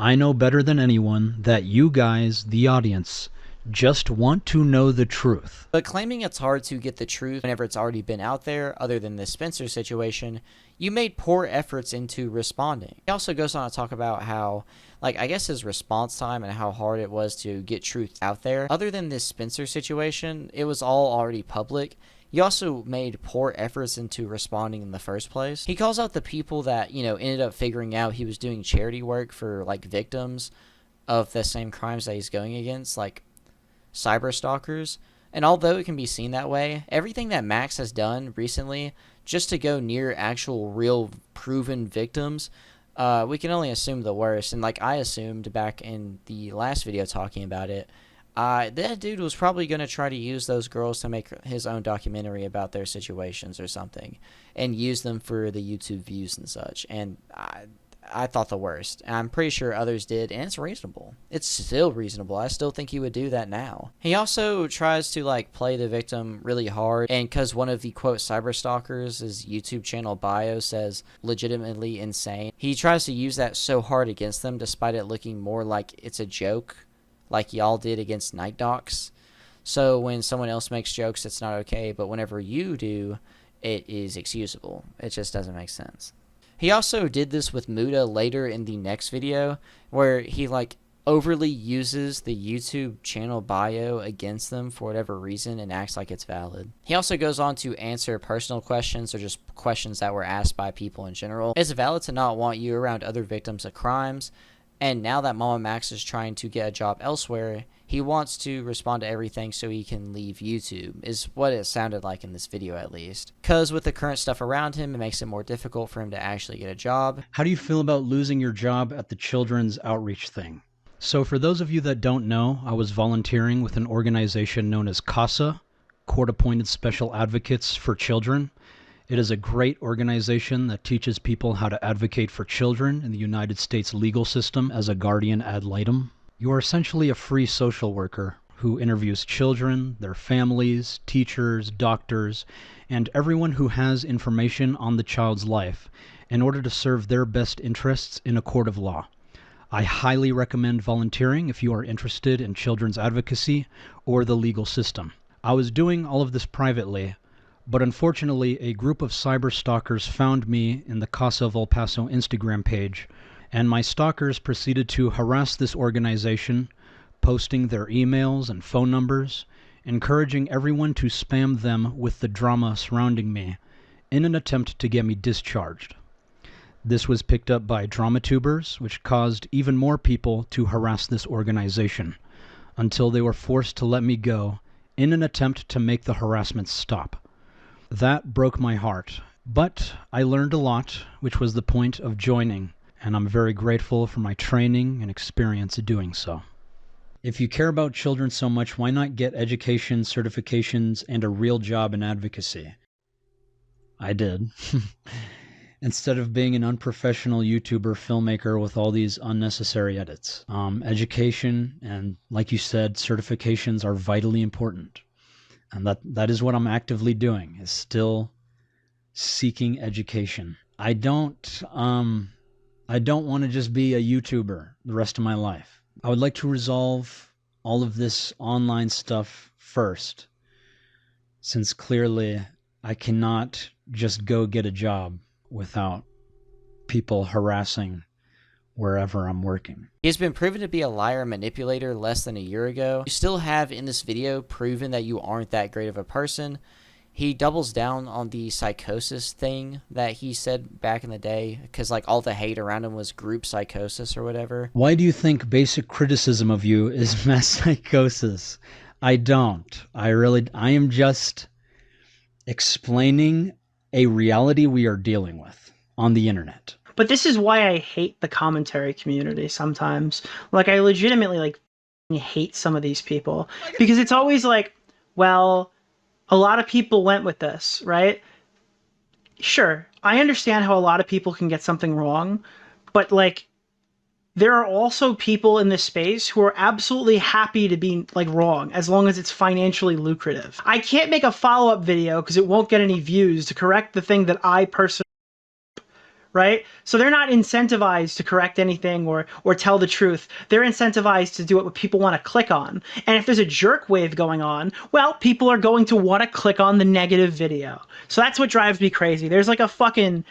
S2: I know better than anyone that you guys, the audience, just want to know the truth.
S1: But claiming it's hard to get the truth whenever it's already been out there, other than the Spencer situation, you made poor efforts into responding. He also goes on to talk about how, I guess his response time and how hard it was to get truth out there. Other than this Spencer situation, it was all already public. He also made poor efforts into responding in the first place. He calls out the people that, ended up figuring out he was doing charity work for, victims of the same crimes that he's going against, cyber stalkers. And although it can be seen that way, everything that Max has done recently just to go near actual real proven victims, we can only assume the worst. And I assumed back in the last video talking about it, that dude was probably going to try to use those girls to make his own documentary about their situations or something and use them for the YouTube views and such. And I thought the worst. And I'm pretty sure others did, and it's reasonable. It's still reasonable. I still think he would do that now. He also tries to play the victim really hard, and because one of the quote cyber stalkers' YouTube channel bio says legitimately insane, he tries to use that so hard against them despite it looking more like it's a joke, like y'all did against Night Docs. So when someone else makes jokes, it's not okay, but whenever you do, it is excusable. It just doesn't make sense. He also did this with Mutah later in the next video, where he overly uses the YouTube channel bio against them for whatever reason and acts like it's valid. He also goes on to answer personal questions or just questions that were asked by people in general. It's valid to not want you around other victims of crimes, and now that MamaMax is trying to get a job elsewhere, he wants to respond to everything so he can leave YouTube, is what it sounded like in this video at least. Because with the current stuff around him, it makes it more difficult for him to actually get a job.
S2: How do you feel about losing your job at the children's outreach thing? So for those of you that don't know, I was volunteering with an organization known as CASA, Court-Appointed Special Advocates for Children. It is a great organization that teaches people how to advocate for children in the United States legal system as a guardian ad litem. You are essentially a free social worker who interviews children, their families, teachers, doctors, and everyone who has information on the child's life in order to serve their best interests in a court of law. I highly recommend volunteering if you are interested in children's advocacy or the legal system. I was doing all of this privately, but unfortunately a group of cyber stalkers found me in the Casa of El Paso Instagram page, and my stalkers proceeded to harass this organization, posting their emails and phone numbers, encouraging everyone to spam them with the drama surrounding me in an attempt to get me discharged. This was picked up by DramaTubers, which caused even more people to harass this organization, until they were forced to let me go in an attempt to make the harassment stop. That broke my heart, but I learned a lot, which was the point of joining, and I'm very grateful for my training and experience doing so. If you care about children so much, why not get education, certifications, and a real job in advocacy? I did. Instead of being an unprofessional YouTuber filmmaker with all these unnecessary edits. Education and, like you said, certifications are vitally important. And that is what I'm actively doing, is still seeking education. I don't want to just be a YouTuber the rest of my life. I would like to resolve all of this online stuff first, since clearly I cannot just go get a job without people harassing wherever I'm working.
S1: He has been proven to be a liar and manipulator less than a year ago. You still have in this video proven that you aren't that great of a person. He doubles down on the psychosis thing that he said back in the day, because like all the hate around him was group psychosis or whatever.
S2: Why do you think basic criticism of you is mass psychosis? I don't. I am just explaining a reality we are dealing with on the internet.
S4: But this is why I hate the commentary community sometimes. Like, I legitimately, like, hate some of these people. Because it's always like, well, a lot of people went with this, right? Sure, I understand how a lot of people can get something wrong, but, like, there are also people in this space who are absolutely happy to be, like, wrong, as long as it's financially lucrative. I can't make a follow-up video because it won't get any views to correct the thing that I personally, right? So they're not incentivized to correct anything or tell the truth. They're incentivized to do what people want to click on. And if there's a jerk wave going on, well, people are going to want to click on the negative video. So that's what drives me crazy. There's like a fucking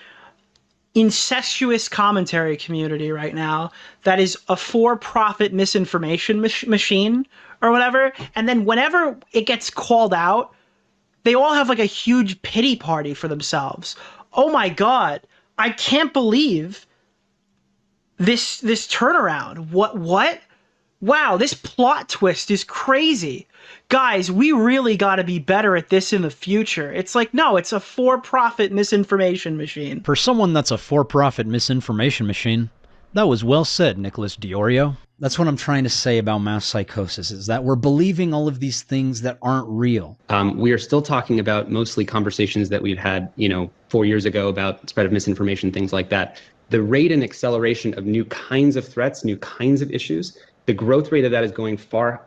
S4: incestuous commentary community right now that is a for-profit misinformation machine or whatever. And then whenever it gets called out, they all have like a huge pity party for themselves. Oh my God, I can't believe this turnaround. What? Wow, this plot twist is crazy. Guys, we really got to be better at this in the future. It's like, no, it's a for-profit misinformation machine.
S2: For someone that's a for-profit misinformation machine, that was well said, Nicholas Diorio. That's what I'm trying to say about mass psychosis, is that we're believing all of these things that aren't real.
S6: We are still talking about mostly conversations that we've had, 4 years ago about spread of misinformation, things like that. The rate and acceleration of new kinds of threats, new kinds of issues, the growth rate of that is growing far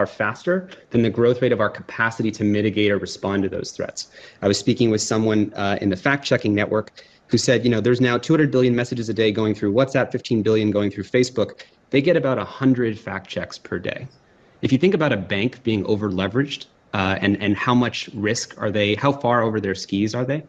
S6: faster than the growth rate of our capacity to mitigate or respond to those threats. I was speaking with someone in the fact-checking network who said, there's now 200 billion messages a day going through WhatsApp, 15 billion going through Facebook. They get about 100 fact checks per day. If you think about a bank being over-leveraged and how much risk are they, how far over their skis are they?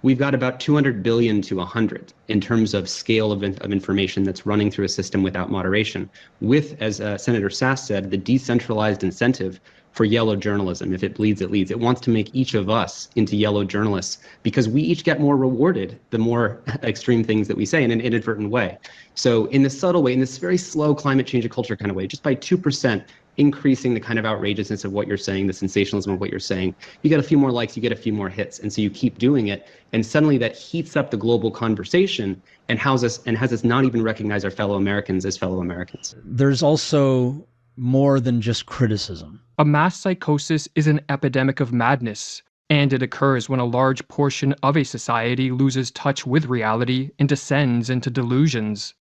S6: We've got about 200 billion to 100 in terms of scale of information that's running through a system without moderation, with, as Senator Sass said, the decentralized incentive for yellow journalism. If it bleeds, it leads. It wants to make each of us into yellow journalists because we each get more rewarded the more extreme things that we say in an inadvertent way. So in this subtle way, in this very slow climate change of culture kind of way, just by 2%, increasing the kind of outrageousness of what you're saying, the sensationalism of what you're saying, you get a few more likes, you get a few more hits. And so you keep doing it. And suddenly that heats up the global conversation and has us not even recognize our fellow Americans as fellow Americans.
S2: There's also more than just criticism.
S7: A mass psychosis is an epidemic of madness, and it occurs when a large portion of a society loses touch with reality and descends into delusions.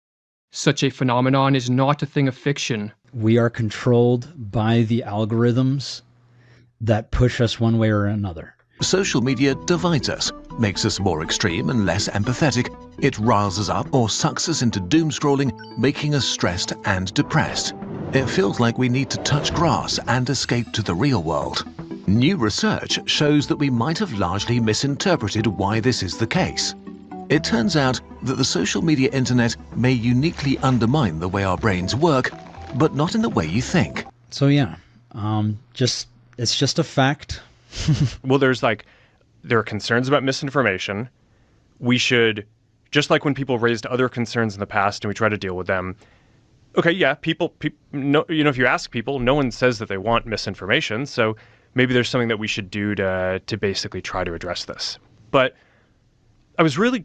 S7: Such a phenomenon is not a thing of fiction.
S2: We are controlled by the algorithms that push us one way or another.
S8: Social media divides us, makes us more extreme and less empathetic. It riles us up or sucks us into doom scrolling, making us stressed and depressed. It feels like we need to touch grass and escape to the real world. New research shows that we might have largely misinterpreted why this is the case. It turns out that the social media internet may uniquely undermine the way our brains work, but not in the way you think.
S2: So yeah, it's just a fact.
S9: Well, there are concerns about misinformation. We should, just like when people raised other concerns in the past and we try to deal with them. Okay, yeah, people, no, if you ask people, no one says that they want misinformation. So maybe there's something that we should do to basically try to address this. But I was really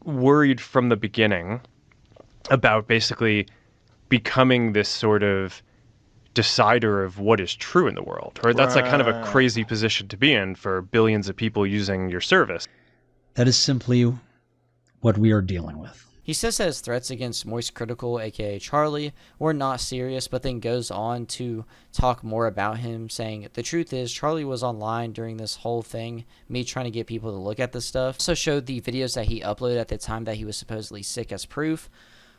S9: worried from the beginning about basically becoming this sort of decider of what is true in the world, right? That's like kind of a crazy position to be in for billions of people using your service.
S2: That is simply what we are dealing with.
S1: He says that his threats against Moist Critical, aka Charlie, were not serious, but then goes on to talk more about him, saying, the truth is, Charlie was online during this whole thing, me trying to get people to look at this stuff. Also showed the videos that he uploaded at the time that he was supposedly sick as proof.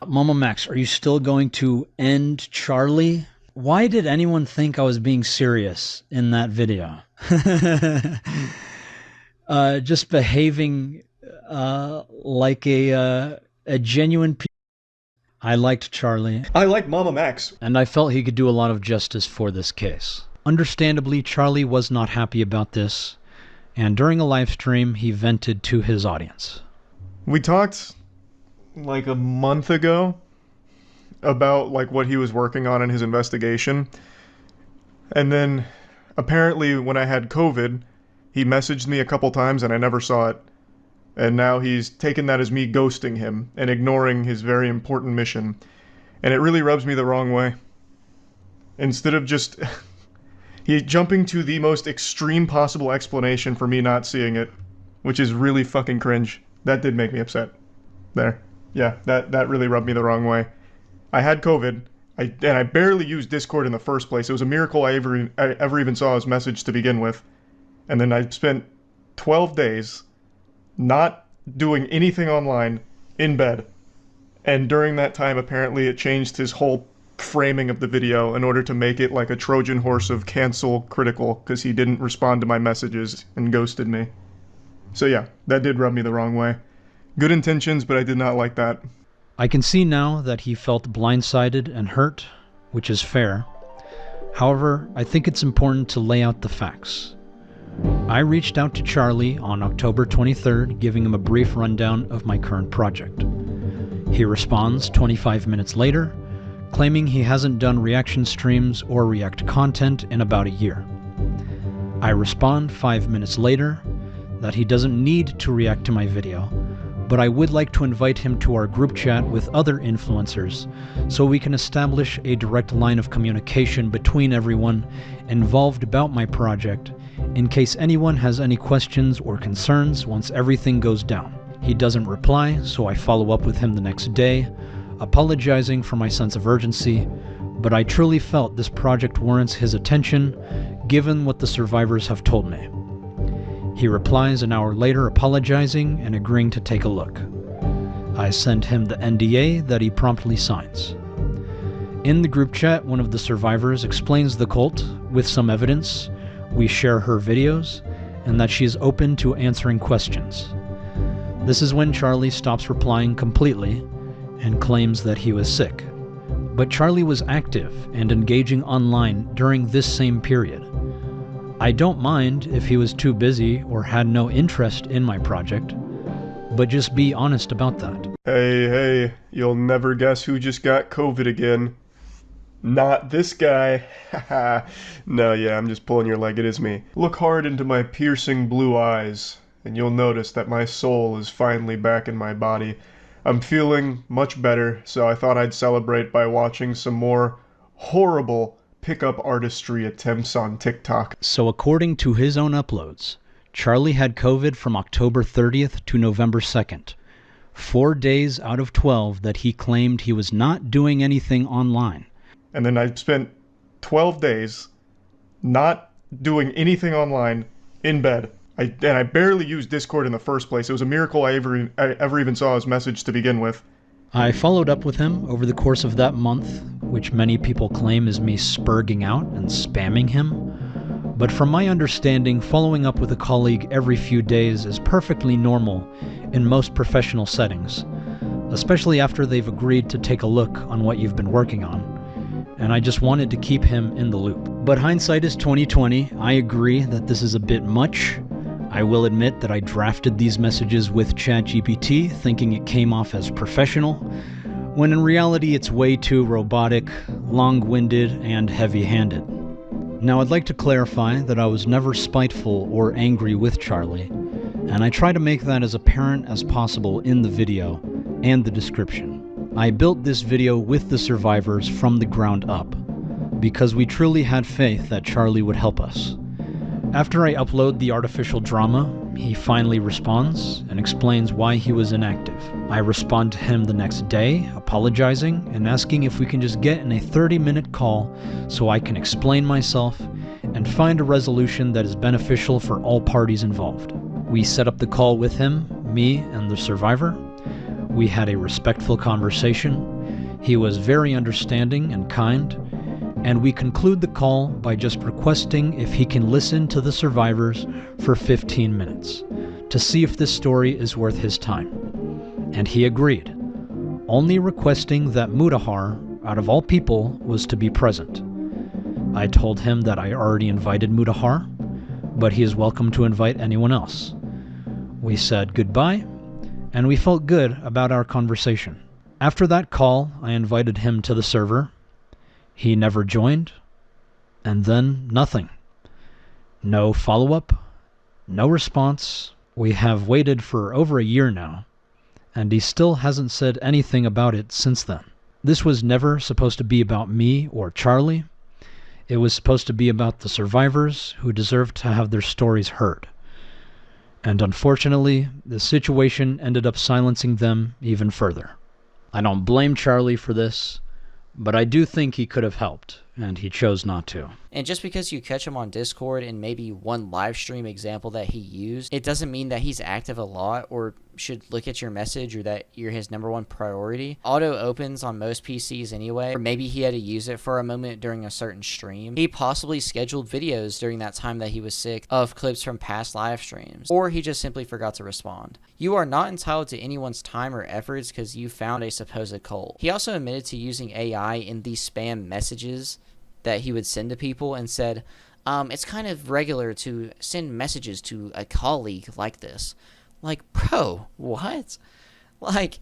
S2: MamaMax, are you still going to end Charlie? Why did anyone think I was being serious in that video? Just behaving like a A genuine I liked Charlie.
S10: I like MamaMax.
S2: And I felt he could do a lot of justice for this case. Understandably, Charlie was not happy about this, and during a live stream, he vented to his audience.
S10: We talked like a month ago about like what he was working on in his investigation. And then apparently when I had COVID, he messaged me a couple times and I never saw it. And now he's taken that as me ghosting him and ignoring his very important mission. And it really rubs me the wrong way. Instead of just he's jumping to the most extreme possible explanation for me not seeing it, which is really fucking cringe. That did make me upset. There. Yeah, that really rubbed me the wrong way. I had COVID, and I barely used Discord in the first place. It was a miracle I ever even saw his message to begin with. And then I spent 12 days not doing anything online in bed. And during that time, apparently it changed his whole framing of the video in order to make it like a Trojan horse of cancel critical because he didn't respond to my messages and ghosted me. So yeah, that did rub me the wrong way. Good intentions, but I did not like that.
S2: I can see now that he felt blindsided and hurt, which is fair. However, I think it's important to lay out the facts. I reached out to Charlie on October 23rd, giving him a brief rundown of my current project. He responds 25 minutes later, claiming he hasn't done reaction streams or react content in about a year. I respond 5 minutes later that he doesn't need to react to my video, but I would like to invite him to our group chat with other influencers so we can establish a direct line of communication between everyone involved about my project in case anyone has any questions or concerns once everything goes down. He doesn't reply, so I follow up with him the next day, apologizing for my sense of urgency, but I truly felt this project warrants his attention given what the survivors have told me. He replies an hour later apologizing and agreeing to take a look. I send him the NDA that he promptly signs. In the group chat, one of the survivors explains the cult with some evidence. We share her videos and that she is open to answering questions. This is when Charlie stops replying completely and claims that he was sick. But Charlie was active and engaging online during this same period. I don't mind if he was too busy or had no interest in my project, but just be honest about that.
S10: Hey, you'll never guess who just got COVID again. Not this guy. Haha. No, yeah, I'm just pulling your leg, it is me. Look hard into my piercing blue eyes, and you'll notice that my soul is finally back in my body. I'm feeling much better, so I thought I'd celebrate by watching some more horrible pickup artistry attempts on TikTok.
S2: So according to his own uploads, Charlie had COVID from October 30th to November 2nd. 4 days out of 12 that he claimed he was not doing anything online.
S10: And then I spent 12 days not doing anything online in bed. I barely used Discord in the first place. It was a miracle I ever even saw his message to begin with.
S2: I followed up with him over the course of that month, which many people claim is me spurging out and spamming him. But from my understanding, following up with a colleague every few days is perfectly normal in most professional settings, especially after they've agreed to take a look on what you've been working on. And I just wanted to keep him in the loop. But hindsight is 20/20. I agree that this is a bit much. I will admit that I drafted these messages with ChatGPT thinking it came off as professional, when in reality it's way too robotic, long-winded, and heavy-handed. Now I'd like to clarify that I was never spiteful or angry with Charlie, and I try to make that as apparent as possible in the video and the description. I built this video with the survivors from the ground up, because we truly had faith that Charlie would help us. After I upload the artificial drama, he finally responds and explains why he was inactive. I respond to him the next day, apologizing and asking if we can just get in a 30-minute call so I can explain myself and find a resolution that is beneficial for all parties involved. We set up the call with him, me, and the survivor. We had a respectful conversation. He was very understanding and kind. And we conclude the call by just requesting if he can listen to the survivors for 15 minutes to see if this story is worth his time. And he agreed. only requesting that Mutahar, out of all people, was to be present. I told him that I already invited Mutahar, but he is welcome to invite anyone else. We said goodbye, and we felt good about our conversation. After that call, I invited him to the server. He never joined, and then nothing. No follow-up, no response. We have waited for over a year now, and he still hasn't said anything about it since then. This was never supposed to be about me or Charlie. It was supposed to be about the survivors who deserved to have their stories heard. And unfortunately, the situation ended up silencing them even further. I don't blame Charlie for this, but I do think he could have helped, and he chose not to.
S1: And just because you catch him on Discord in maybe one live stream example that he used, it doesn't mean that he's active a lot or should look at your message or that you're his #1 priority. Auto opens on most PCs anyway, or maybe he had to use it for a moment during a certain stream. He possibly scheduled videos during that time that he was sick of clips from past live streams, or he just simply forgot to respond. You are not entitled to anyone's time or efforts because you found a supposed cult. He also admitted to using AI in these spam messages that he would send to people and said, it's kind of regular to send messages to a colleague like this. Like, bro, what? Like,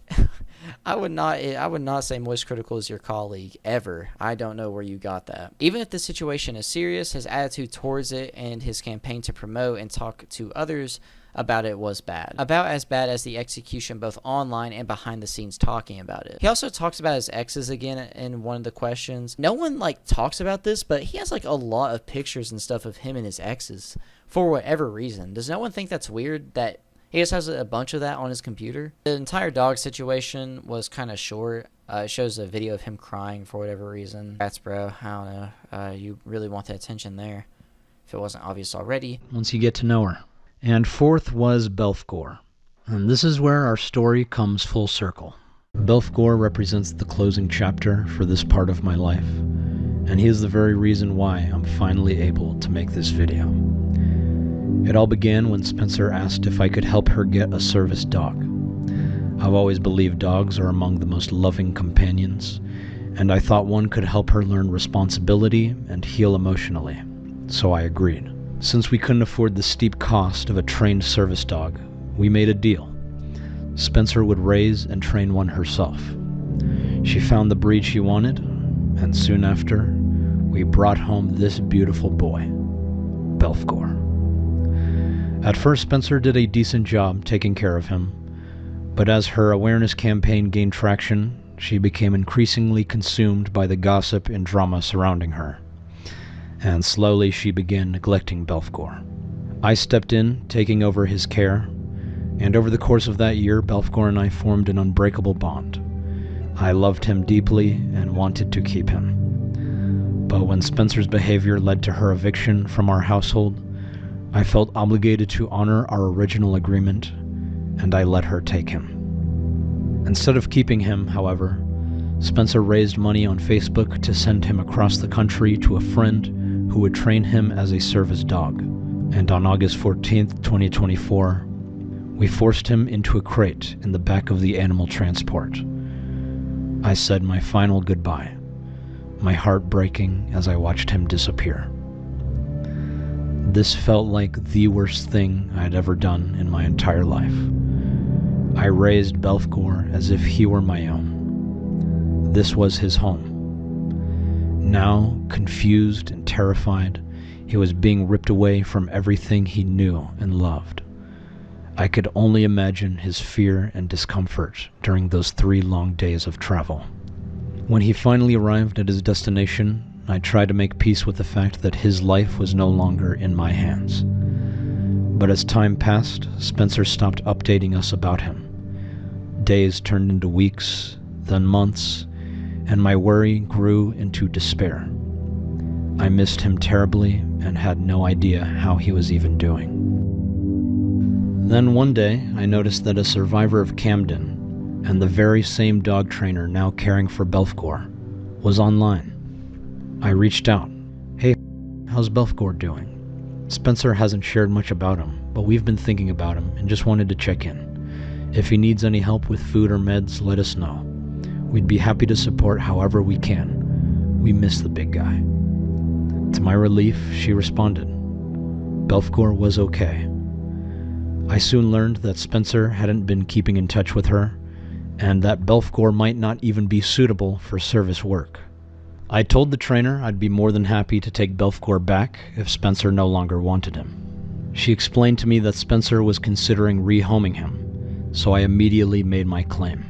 S1: I would not say Moist Critical is your colleague, ever. I don't know where you got that. Even if the situation is serious, his attitude towards it and his campaign to promote and talk to others about it was bad. About as bad as the execution both online and behind the scenes talking about it. He also talks about his exes again in one of the questions. No one talks about this, but he has a lot of pictures and stuff of him and his exes for whatever reason. Does no one think that's weird that he just has a bunch of that on his computer? The entire dog situation was kind of short. It shows a video of him crying for whatever reason. That's bro, I don't know. You really want the attention there if it wasn't obvious already.
S2: Once you get to know her. And fourth was Belelfgore. And this is where our story comes full circle. Belelfgore represents the closing chapter for this part of my life, and he is the very reason why I'm finally able to make this video. It all began when Spencer asked if I could help her get a service dog. I've always believed dogs are among the most loving companions, and I thought one could help her learn responsibility and heal emotionally, so I agreed. Since we couldn't afford the steep cost of a trained service dog, we made a deal. Spencer would raise and train one herself. She found the breed she wanted, and soon after, we brought home this beautiful boy, Belelfgore. At first, Spencer did a decent job taking care of him, but as her awareness campaign gained traction, she became increasingly consumed by the gossip and drama surrounding her. And slowly she began neglecting Belelfgore. I stepped in, taking over his care, and over the course of that year, Belelfgore and I formed an unbreakable bond. I loved him deeply and wanted to keep him. But when Spencer's behavior led to her eviction from our household, I felt obligated to honor our original agreement, and I let her take him. Instead of keeping him, however, Spencer raised money on Facebook to send him across the country to a friend who would train him as a service dog. And on August 14th, 2024, we forced him into a crate in the back of the animal transport. I said my final goodbye, my heart breaking as I watched him disappear. This felt like the worst thing I'd ever done in my entire life. I raised Belelfgore as if he were my own. This was his home. Now, confused and terrified, he was being ripped away from everything he knew and loved. I could only imagine his fear and discomfort during those 3 long days of travel. When he finally arrived at his destination, I tried to make peace with the fact that his life was no longer in my hands. But as time passed, Spencer stopped updating us about him. Days turned into weeks, then months, and my worry grew into despair. I missed him terribly and had no idea how he was even doing. Then one day, I noticed that a survivor of Camden, and the very same dog trainer now caring for Belelfgore, was online. I reached out. Hey, how's Belelfgore doing? Spencer hasn't shared much about him, but we've been thinking about him and just wanted to check in. If he needs any help with food or meds, let us know. We'd be happy to support however we can. We miss the big guy. To my relief, she responded. Belelfgore was okay. I soon learned that Spencer hadn't been keeping in touch with her, and that Belelfgore might not even be suitable for service work. I told the trainer I'd be more than happy to take Belelfgore back if Spencer no longer wanted him. She explained to me that Spencer was considering rehoming him, so I immediately made my claim.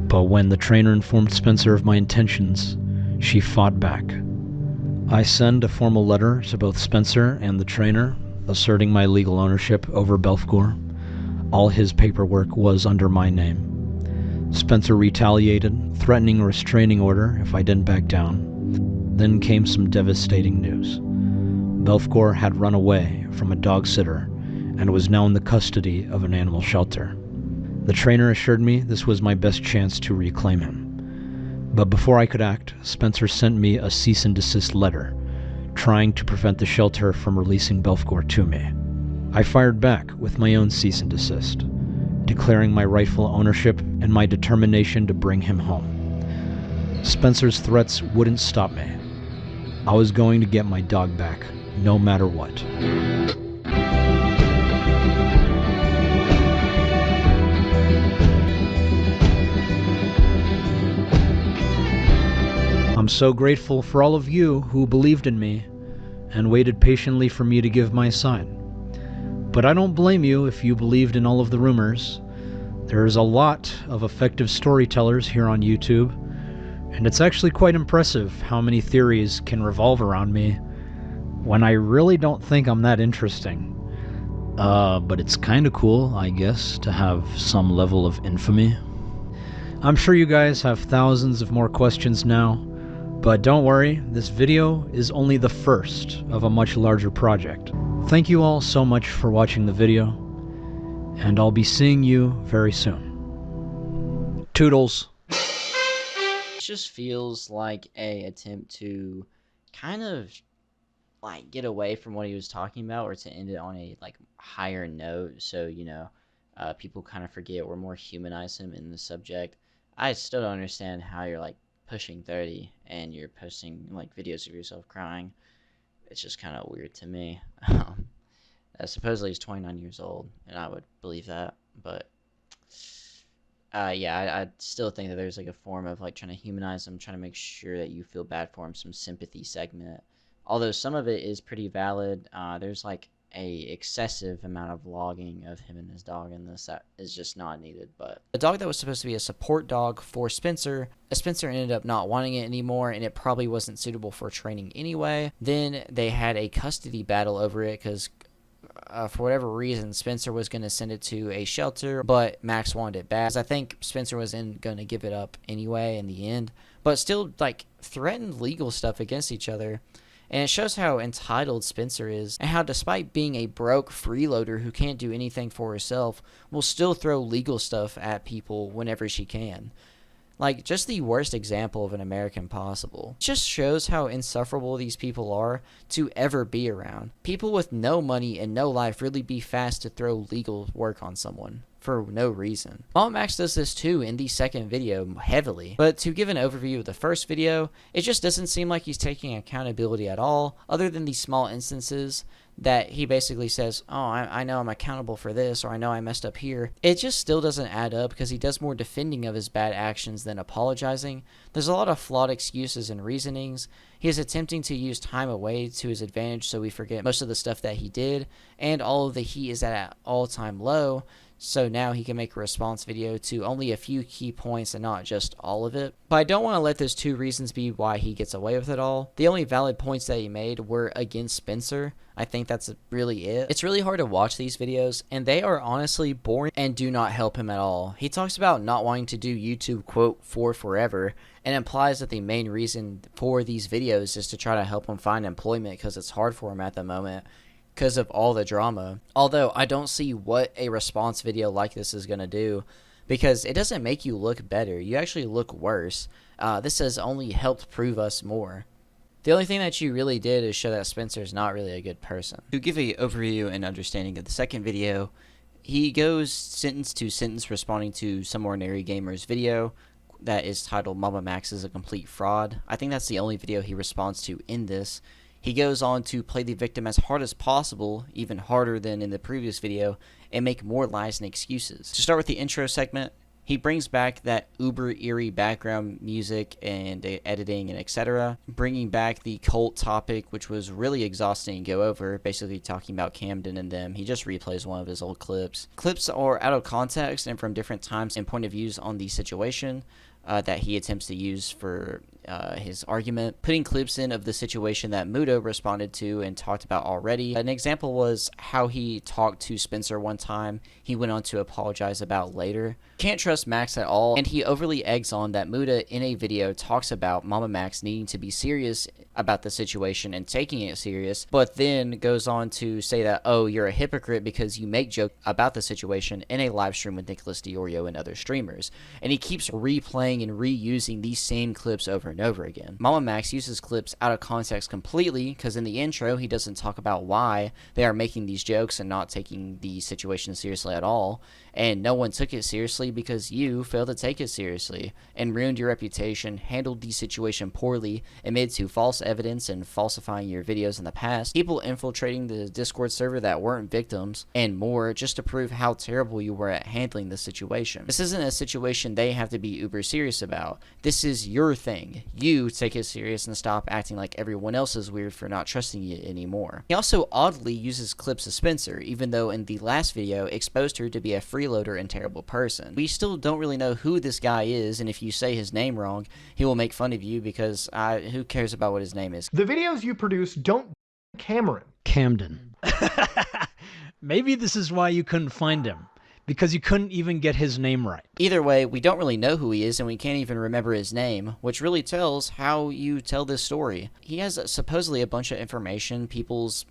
S2: But when the trainer informed Spencer of my intentions, she fought back. I sent a formal letter to both Spencer and the trainer, asserting my legal ownership over Belelfgore. All his paperwork was under my name. Spencer retaliated, threatening a restraining order if I didn't back down. Then came some devastating news. Belelfgore had run away from a dog sitter and was now in the custody of an animal shelter. The trainer assured me this was my best chance to reclaim him. But before I could act, Spencer sent me a cease and desist letter, trying to prevent the shelter from releasing Belelfgore to me. I fired back with my own cease and desist, declaring my rightful ownership and my determination to bring him home. Spencer's threats wouldn't stop me. I was going to get my dog back, no matter what. I'm so grateful for all of you who believed in me and waited patiently for me to give my side. But I don't blame you if you believed in all of the rumors. There's a lot of effective storytellers here on YouTube, and it's actually quite impressive how many theories can revolve around me when I really don't think I'm that interesting. But it's kinda cool, I guess, to have some level of infamy. I'm sure you guys have thousands of more questions now, but don't worry, this video is only the first of a much larger project. Thank you all so much for watching the video, and I'll be seeing you very soon. Toodles.
S1: It just feels like a attempt to kind of like get away from what he was talking about, or to end it on a like higher note, so people kind of forget or more humanize him in the subject. I still don't understand how you're like pushing 30 and you're posting like videos of yourself crying. It's just kind of weird to me. Supposedly he's 29 years old, and I would believe that, but yeah, I still think that there's like a form of like trying to humanize him, trying to make sure that you feel bad for him, some sympathy segment. Although some of it is pretty valid. There's like a excessive amount of vlogging of him and his dog in this that is just not needed. But the dog that was supposed to be a support dog for Spencer ended up not wanting it anymore, and it probably wasn't suitable for training anyway. Then they had a custody battle over it because for whatever reason Spencer was going to send it to a shelter, but Max wanted it back. I think Spencer was going to give it up anyway in the end, but still like threatened legal stuff against each other. And it shows how entitled Spencer is, and how despite being a broke freeloader who can't do anything for herself, will still throw legal stuff at people whenever she can. Like, just the worst example of an American possible. It just shows how insufferable these people are to ever be around. People with no money and no life really be fast to throw legal work on someone for no reason. MamaMax does this too in the second video heavily, but to give an overview of the first video, it just doesn't seem like he's taking accountability at all, other than these small instances that he basically says, oh, I know I'm accountable for this, or I know I messed up here. It just still doesn't add up because he does more defending of his bad actions than apologizing. There's a lot of flawed excuses and reasonings. He is attempting to use time away to his advantage so we forget most of the stuff that he did, and all of the heat is at an all-time low. So now he can make a response video to only a few key points and not just all of it. But I don't want to let those two reasons be why he gets away with it all. The only valid points that he made were against Spencer. I think that's really it. It's really hard to watch these videos, and they are honestly boring and do not help him at all. He talks about not wanting to do YouTube, quote, for forever, and implies that the main reason for these videos is to try to help him find employment because it's hard for him at the moment because of all the drama. Although I don't see what a response video like this is going to do, because it doesn't make you look better. You actually look worse. This has only helped prove us more. The only thing that you really did is show that Spencer's not really a good person. To give an overview and understanding of the second video, he goes sentence to sentence responding to SomeOrdinaryGamers video, that is titled MamaMax is a complete fraud. I think that's the only video he responds to in this. He goes on to play the victim as hard as possible, even harder than in the previous video, and make more lies and excuses. To start with the intro segment, he brings back that uber eerie background music and editing and etc. Bringing back the cult topic, which was really exhausting to go over, basically talking about Camden and them. He just replays one of his old clips. Clips are out of context and from different times and point of views on the situation that he attempts to use for his argument, putting clips in of the situation that Mutah responded to and talked about already. An example was how he talked to Spencer one time, he went on to apologize about later. Can't trust Max at all, and he overly eggs on that Mutah in a video talks about MamaMax needing to be serious about the situation and taking it serious, but then goes on to say that, oh, you're a hypocrite because you make jokes about the situation in a live stream with Nicholas Diorio and other streamers, and he keeps replaying and reusing these same clips over and over again. MamaMax uses clips out of context completely because in the intro he doesn't talk about why they are making these jokes and not taking the situation seriously at all, and no one took it seriously because you failed to take it seriously and ruined your reputation, handled the situation poorly, admitted to false evidence and falsifying your videos in the past, people infiltrating the Discord server that weren't victims, and more, just to prove how terrible you were at handling the situation. This isn't a situation they have to be uber serious about. This is your thing. You take it serious and stop acting like everyone else is weird for not trusting you anymore. He also oddly uses clips of Spencer, even though in the last video exposed her to be a freeloader and terrible person. We still don't really know who this guy is, and if you say his name wrong, he will make fun of you because who cares about what his name is?
S11: The videos you produce don't
S2: Camden. Maybe this is why you couldn't find him, because you couldn't even get his name right.
S1: Either way, we don't really know who he is and we can't even remember his name, which really tells how you tell this story. He has supposedly a bunch of information, people's,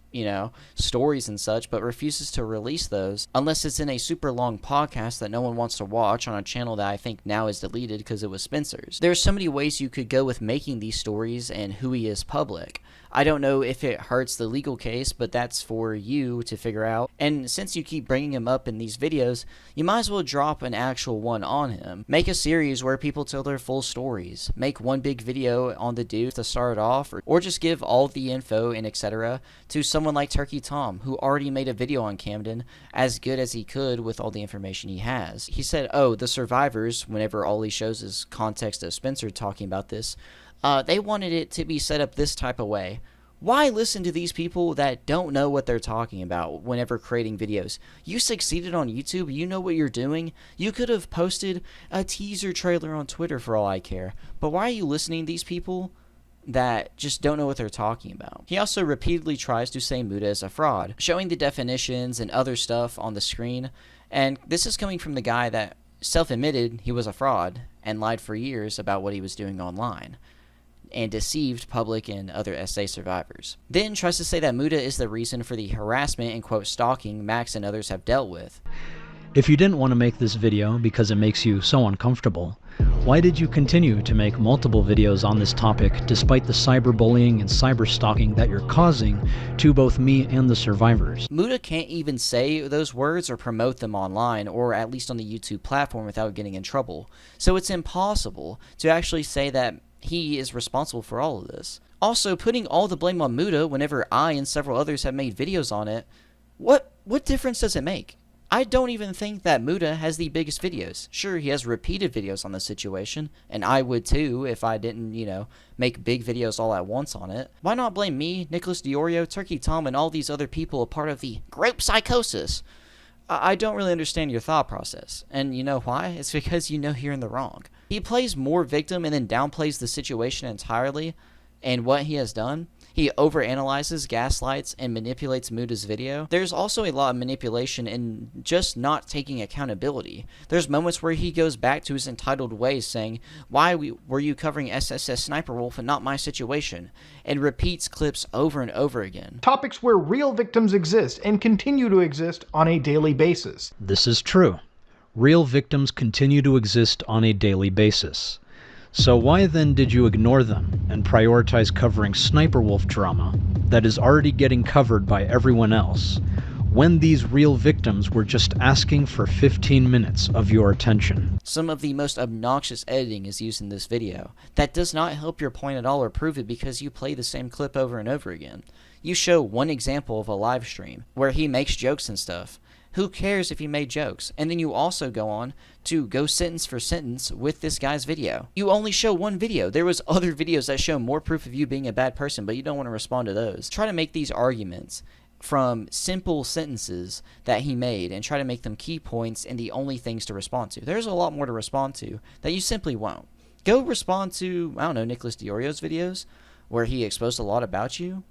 S1: stories and such, but refuses to release those unless it's in a super long podcast that no one wants to watch on a channel that I think now is deleted because it was Spencer's. There's so many ways you could go with making these stories and who he is public. I don't know if it hurts the legal case, but that's for you to figure out. And since you keep bringing him up in these videos, you might as well drop an actual one on him. Make a series where people tell their full stories. Make one big video on the dude to start off, or just give all the info and etc. to someone like Turkey Tom, who already made a video on Camden as good as he could with all the information he has. He said, oh, the survivors, whenever all he shows is context of Spencer talking about this, they wanted it to be set up this type of way. Why listen to these people that don't know what they're talking about whenever creating videos? You succeeded on YouTube, you know what you're doing. You could have posted a teaser trailer on Twitter for all I care. But why are you listening to these people that just don't know what they're talking about? He also repeatedly tries to say Mutah is a fraud, showing the definitions and other stuff on the screen. And this is coming from the guy that self-admitted he was a fraud and lied for years about what he was doing online, and deceived public and other SA survivors. Then tries to say that Mutah is the reason for the harassment and quote stalking Max and others have dealt with.
S2: If you didn't want to make this video because it makes you so uncomfortable, why did you continue to make multiple videos on this topic despite the cyberbullying and cyberstalking that you're causing to both me and the survivors?
S1: Mutah can't even say those words or promote them online, or at least on the YouTube platform, without getting in trouble. So it's impossible to actually say that he is responsible for all of this. Also, putting all the blame on Mutah whenever I and several others have made videos on it, what difference does it make? I don't even think that Mutah has the biggest videos. Sure, he has repeated videos on the situation, and I would too if I didn't, make big videos all at once on it. Why not blame me, Nicholas Diorio, Turkey Tom, and all these other people a part of the group Psychosis? I don't really understand your thought process. And you know why? It's because you're in the wrong. He plays more victim and then downplays the situation entirely and what he has done. He overanalyzes, gaslights, and manipulates Mutah's video. There's also a lot of manipulation in just not taking accountability. There's moments where he goes back to his entitled ways saying, why were you covering SSS Sniper Wolf and not my situation? And repeats clips over and over again.
S11: Topics where real victims exist and continue to exist on a daily basis.
S2: This is true. Real victims continue to exist on a daily basis. So why then did you ignore them and prioritize covering Sniper Wolf drama that is already getting covered by everyone else, when these real victims were just asking for 15 minutes of your attention.
S1: Some of the most obnoxious editing is used in this video. That does not help your point at all or prove it because you play the same clip over and over again. You show one example of a live stream where he makes jokes and stuff. Who cares if he made jokes? And then you also go on to go sentence for sentence with this guy's video. You only show one video. There was other videos that show more proof of you being a bad person, but you don't want to respond to those. Try to make these arguments from simple sentences that he made and try to make them key points and the only things to respond to. There's a lot more to respond to that you simply won't. Go respond to, I don't know, Nicholas Diorio's videos where he exposed a lot about you.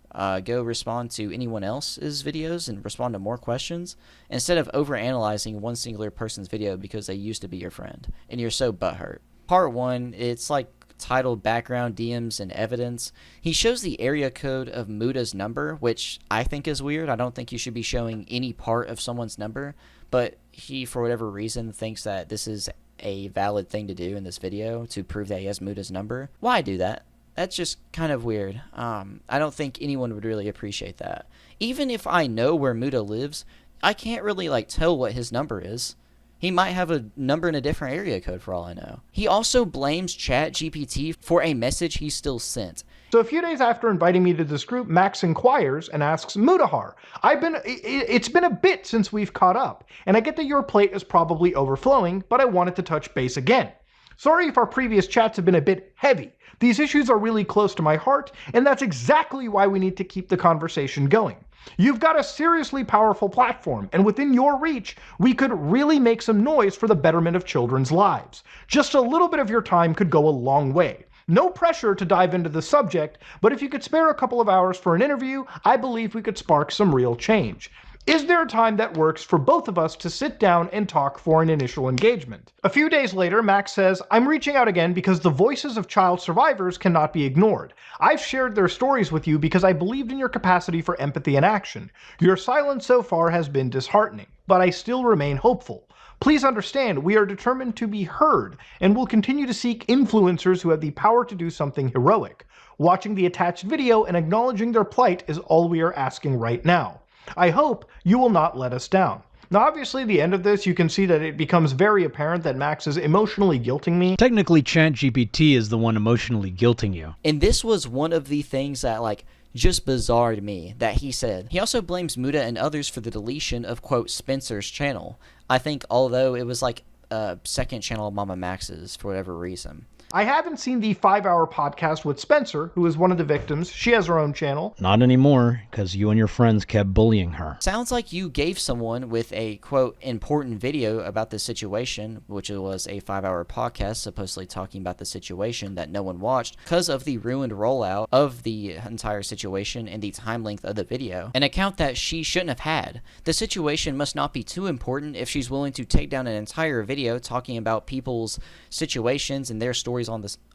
S1: Go respond to anyone else's videos and respond to more questions instead of overanalyzing one singular person's video because they used to be your friend and you're so butthurt. Part 1, it's like titled Background, DMs, and Evidence. He shows the area code of Mutah's number, which I think is weird. I don't think you should be showing any part of someone's number, but he, for whatever reason, thinks that this is a valid thing to do in this video to prove that he has Mutah's number. Why do that? That's just kind of weird. I don't think anyone would really appreciate that. Even if I know where Mutah lives, I can't really tell what his number is. He might have a number in a different area code for all I know. He also blames ChatGPT for a message he still sent.
S11: So a few days after inviting me to this group, Max inquires and asks Mutahar, it's been a bit since we've caught up, and I get that your plate is probably overflowing, but I wanted to touch base again. Sorry if our previous chats have been a bit heavy. These issues are really close to my heart, and that's exactly why we need to keep the conversation going. You've got a seriously powerful platform, and within your reach, we could really make some noise for the betterment of children's lives. Just a little bit of your time could go a long way. No pressure to dive into the subject, but if you could spare a couple of hours for an interview, I believe we could spark some real change. Is there a time that works for both of us to sit down and talk for an initial engagement? A few days later, Max says, I'm reaching out again because the voices of child survivors cannot be ignored. I've shared their stories with you because I believed in your capacity for empathy and action. Your silence so far has been disheartening, but I still remain hopeful. Please understand, we are determined to be heard, and will continue to seek influencers who have the power to do something heroic. Watching the attached video and acknowledging their plight is all we are asking right now. I hope you will not let us down. Now obviously the end of this, you can see that it becomes very apparent that Max is emotionally guilting me.
S2: Technically ChatGPT is the one emotionally guilting you.
S1: And this was one of the things that just bizarred me that he said. He also blames Mutah and others for the deletion of, quote, Spencer's channel. I think although it was a second channel of MamaMax's for whatever reason.
S11: I haven't seen the 5-hour podcast with Spencer, who is one of the victims. She has her own channel.
S2: Not anymore, because you and your friends kept bullying her.
S1: Sounds like you gave someone with a, quote, important video about the situation, which was a 5-hour podcast supposedly talking about the situation that no one watched because of the ruined rollout of the entire situation and the time length of the video, an account that she shouldn't have had. The situation must not be too important if she's willing to take down an entire video talking about people's situations and their stories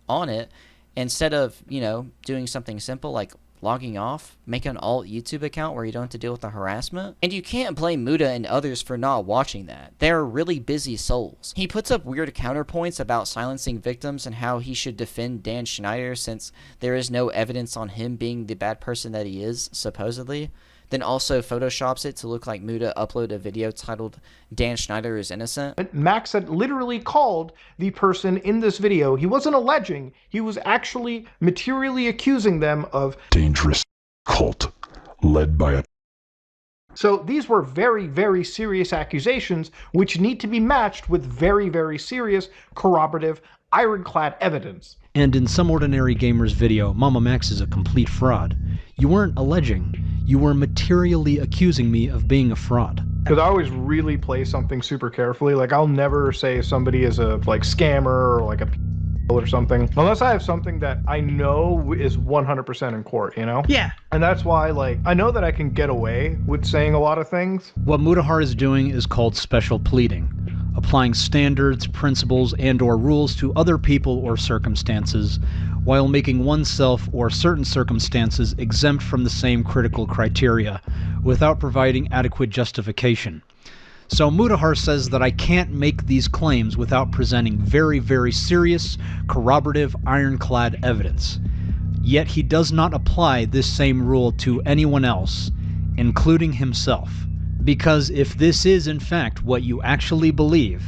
S1: on it, instead of, doing something simple like logging off, make an alt YouTube account where you don't have to deal with the harassment. And you can't blame Mutah and others for not watching that. They're really busy souls. He puts up weird counterpoints about silencing victims and how he should defend Dan Schneider since there is no evidence on him being the bad person that he is, supposedly. Then also photoshops it to look like Mutah uploaded a video titled Dan Schneider is innocent.
S11: Max had literally called the person in this video. He wasn't alleging, he was actually materially accusing them of
S12: dangerous cult led by a...
S11: So these were very, very serious accusations which need to be matched with very, very serious corroborative ironclad evidence.
S2: And in SomeOrdinaryGamers video, MamaMax is a complete fraud. You weren't alleging, you were materially accusing me of being a fraud.
S11: Because I always really play something super carefully. I'll never say somebody is a scammer or a or something, unless I have something that I know is 100% in court,
S4: Yeah.
S11: And that's why, I know that I can get away with saying a lot of things.
S2: What Mutahar is doing is called special pleading, applying standards, principles, and/or rules to other people or circumstances, while making oneself or certain circumstances exempt from the same critical criteria, without providing adequate justification. So Mutahar says that I can't make these claims without presenting very, very serious, corroborative, ironclad evidence. Yet he does not apply this same rule to anyone else, including himself. Because if this is in fact what you actually believe,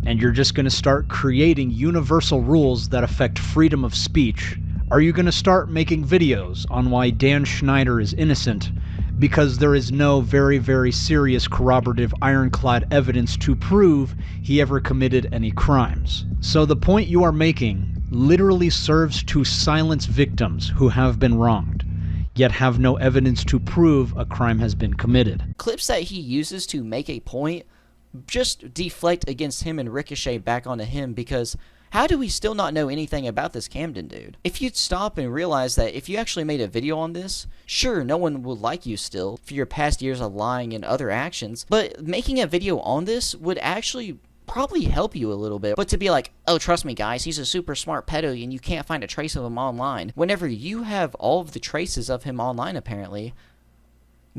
S2: and you're just going to start creating universal rules that affect freedom of speech, are you going to start making videos on why Dan Schneider is innocent because there is no very, very serious corroborative ironclad evidence to prove he ever committed any crimes? So the point you are making literally serves to silence victims who have been wronged, yet have no evidence to prove a crime has been committed.
S1: Clips that he uses to make a point just deflect against him and ricochet back onto him, because how do we still not know anything about this Camden dude? If you'd stop and realize that if you actually made a video on this, sure, no one would like you still for your past years of lying and other actions, but making a video on this would actually probably help you a little bit. But to be like, oh, trust me guys, he's a super smart pedo and you can't find a trace of him online, whenever you have all of the traces of him online apparently,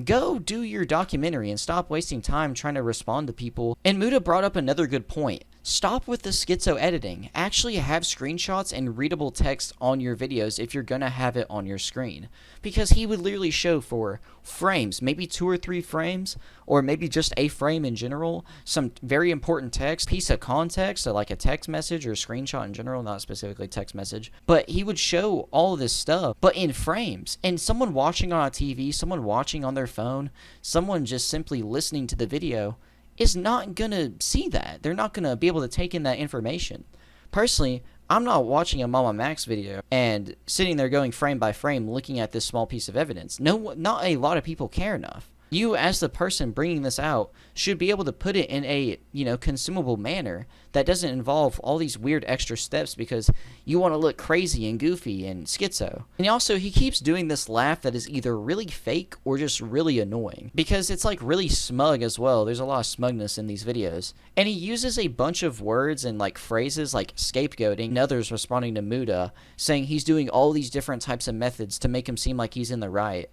S1: go do your documentary and stop wasting time trying to respond to people. And Mutah brought up another good point. Stop with the schizo editing. Actually have screenshots and readable text on your videos if you're gonna have it on your screen. Because he would literally show for frames, maybe 2 or 3 frames, or maybe just a frame in general, some very important text, piece of context, so like a text message or a screenshot in general, not specifically text message. But he would show all of this stuff, but in frames. And someone watching on a TV, someone watching on their phone, someone just simply listening to the video is not gonna see that. They're not gonna be able to take in that information. Personally, I'm not watching a MamaMax video and sitting there going frame by frame looking at this small piece of evidence. No, not a lot of people care enough. You, as the person bringing this out, should be able to put it in a, consumable manner that doesn't involve all these weird extra steps because you want to look crazy and goofy and schizo. And also, he keeps doing this laugh that is either really fake or just really annoying, because it's like really smug as well. There's a lot of smugness in these videos. And he uses a bunch of words and like phrases like scapegoating, and others responding to Mutah, saying he's doing all these different types of methods to make him seem like he's in the right.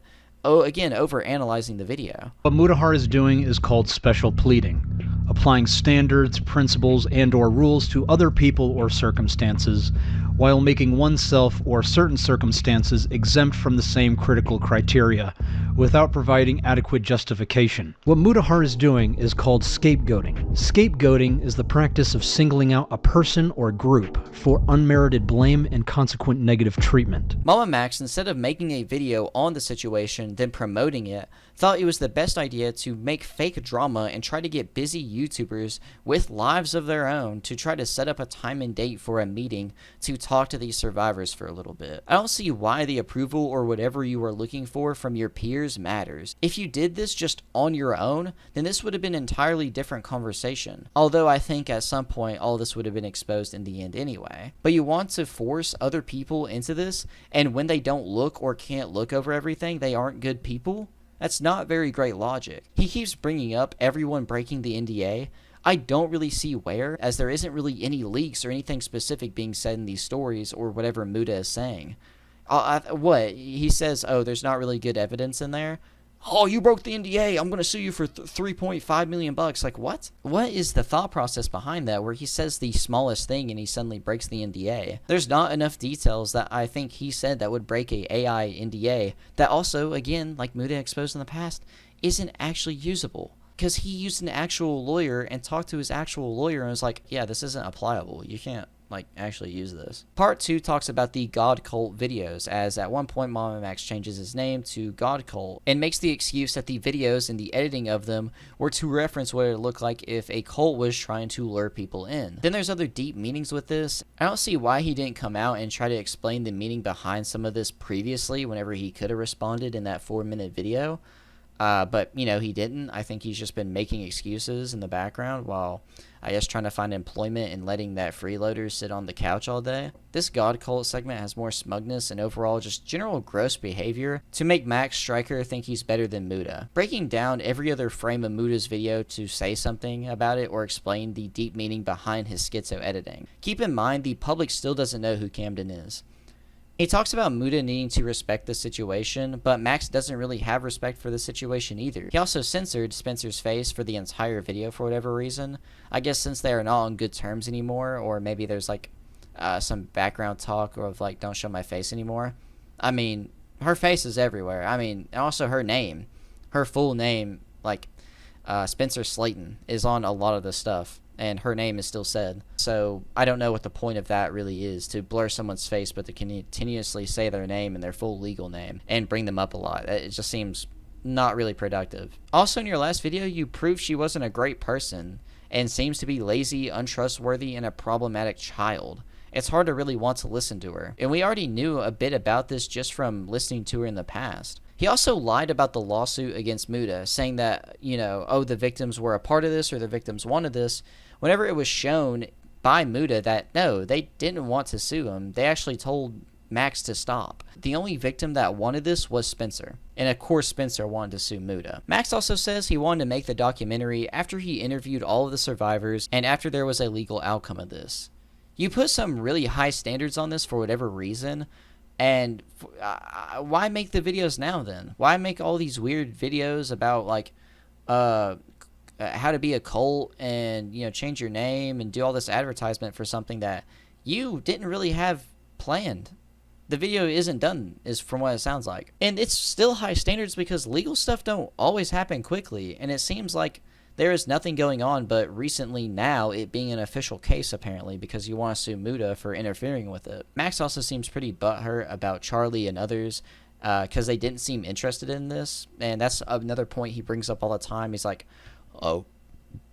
S1: Oh, again, over analyzing the video.
S2: What Mutahar is doing is called special pleading, applying standards, principles, and/or rules to other people or circumstances, while making oneself or certain circumstances exempt from the same critical criteria, without providing adequate justification. What Mutahar is doing is called scapegoating. Scapegoating is the practice of singling out a person or group for unmerited blame and consequent negative treatment.
S1: MamaMax, instead of making a video on the situation, then promoting it, thought it was the best idea to make fake drama and try to get busy YouTubers with lives of their own to try to set up a time and date for a meeting to talk to these survivors for a little bit. I don't see why the approval or whatever you are looking for from your peers matters. If you did this just on your own, then this would have been an entirely different conversation. Although I think at some point all this would have been exposed in the end anyway. But you want to force other people into this, and when they don't look or can't look over everything, they aren't good people? That's not very great logic. He keeps bringing up everyone breaking the NDA. I don't really see where, as there isn't really any leaks or anything specific being said in these stories or whatever Mutah is saying. What? He says, oh, there's not really good evidence in there? Oh, you broke the NDA. I'm going to sue you for $3.5 million. Like, what? What is the thought process behind that, where he says the smallest thing and he suddenly breaks the NDA? There's not enough details that I think he said that would break a AI NDA that also, again, like Mutah exposed in the past, isn't actually usable. Because he used an actual lawyer and talked to his actual lawyer and was like, yeah, this isn't applicable. You can't, actually use this. Part 2 talks about the God Cult videos, as at one point MamaMax changes his name to God Cult and makes the excuse that the videos and the editing of them were to reference what it would look like if a cult was trying to lure people in. Then there's other deep meanings with this. I don't see why he didn't come out and try to explain the meaning behind some of this previously whenever he could have responded in that 4-minute video. But, he didn't. I think he's just been making excuses in the background while, I guess, trying to find employment and letting that freeloader sit on the couch all day. This God Cult segment has more smugness and overall just general gross behavior to make Max Striker think he's better than Mutah. Breaking down every other frame of Mutah's video to say something about it or explain the deep meaning behind his schizo editing. Keep in mind, the public still doesn't know who Camden is. He talks about Mutah needing to respect the situation, but Max doesn't really have respect for the situation either. He also censored Spencer's face for the entire video for whatever reason. I guess since they are not on good terms anymore, or maybe there's some background talk of don't show my face anymore. I mean, her face is everywhere. I mean, and also her name. Her full name, Spencer Slayton is on a lot of this stuff, and her name is still said. So I don't know what the point of that really is, to blur someone's face but to continuously say their name and their full legal name and bring them up a lot. It just seems not really productive. Also, in your last video, you proved she wasn't a great person and seems to be lazy, untrustworthy, and a problematic child. It's hard to really want to listen to her. And we already knew a bit about this just from listening to her in the past. He also lied about the lawsuit against Mutah, saying that, you know, oh, the victims were a part of this or the victims wanted this, whenever it was shown by Mutah that, no, they didn't want to sue him. They actually told Max to stop. The only victim that wanted this was Spencer. And of course Spencer wanted to sue Mutah. Max also says he wanted to make the documentary after he interviewed all of the survivors and after there was a legal outcome of this. You put some really high standards on this for whatever reason, and why make the videos now then? Why make all these weird videos about like how to be a cult and, you know, change your name and do all this advertisement for something that you didn't really have planned? The video isn't done, is from what it sounds like. And it's still high standards because legal stuff don't always happen quickly, and it seems like there is nothing going on but recently now it being an official case apparently because you want to sue Mutah for interfering with it. Max also seems pretty butthurt about Charlie and others because they didn't seem interested in this, and that's another point he brings up all the time. He's like, oh,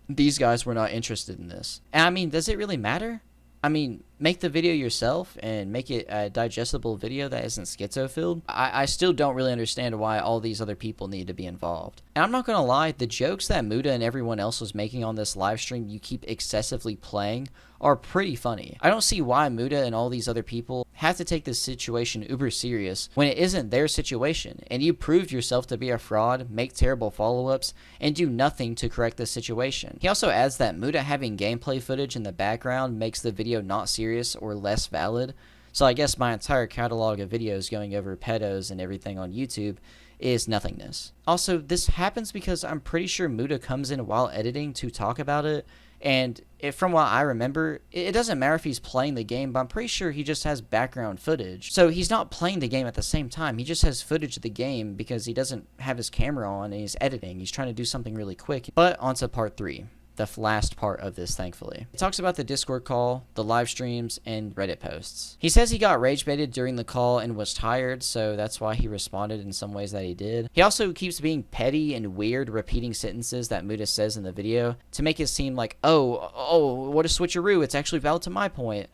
S1: these guys were not interested in this. And I mean, does it really matter? I mean, make the video yourself and make it a digestible video that isn't schizo-filled. I still don't really understand why all these other people need to be involved. And I'm not going to lie, the jokes that Mutah and everyone else was making on this live stream you keep excessively playing are pretty funny. I don't see why Mutah and all these other people have to take this situation uber serious when it isn't their situation, and you proved yourself to be a fraud, make terrible follow-ups, and do nothing to correct the situation. He also adds that Mutah having gameplay footage in the background makes the video not serious or less valid. So I guess my entire catalog of videos going over pedos and everything on YouTube is nothingness. Also, this happens because I'm pretty sure Mutah comes in while editing to talk about it, and from what I remember, it doesn't matter if he's playing the game, but I'm pretty sure he just has background footage. So he's not playing the game at the same time, he just has footage of the game because he doesn't have his camera on and he's editing. He's trying to do something really quick. But on to part 3. The last part of this, thankfully. It talks about the Discord call, the live streams, and Reddit posts. He says he got rage baited during the call and was tired, so that's why he responded in some ways that he did. He also keeps being petty and weird, repeating sentences that Mutah says in the video to make it seem like, oh, what a switcheroo, it's actually valid to my point.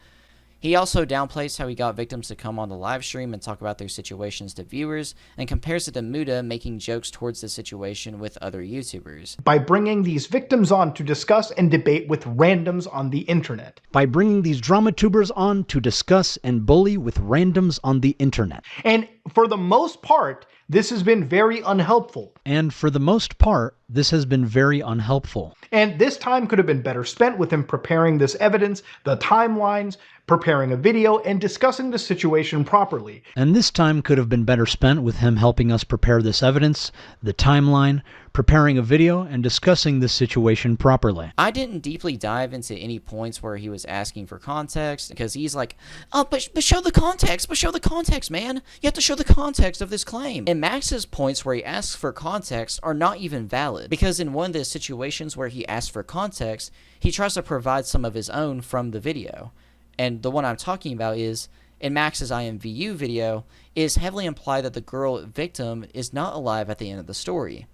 S1: He also downplays how he got victims to come on the live stream and talk about their situations to viewers, and compares it to Mutah making jokes towards the situation with other YouTubers.
S11: By bringing these victims on to discuss and debate with randoms on the internet.
S2: By bringing these drama tubers on to discuss and bully with randoms on the internet.
S11: And for the most part, this has been very unhelpful.
S2: And for the most part, this has been very unhelpful.
S11: And this time could have been better spent with him preparing this evidence, the timelines, preparing a video, and discussing the situation properly.
S2: And this time could have been better spent with him helping us prepare this evidence, the timeline, preparing a video, and discussing this situation properly.
S1: I didn't deeply dive into any points where he was asking for context, because he's like, oh, but show the context, man. You have to show the context of this claim. And Max's points where he asks for context are not even valid, because in one of the situations where he asks for context, he tries to provide some of his own from the video. And the one I'm talking about is, in Max's IMVU video, is heavily implied that the girl victim is not alive at the end of the story.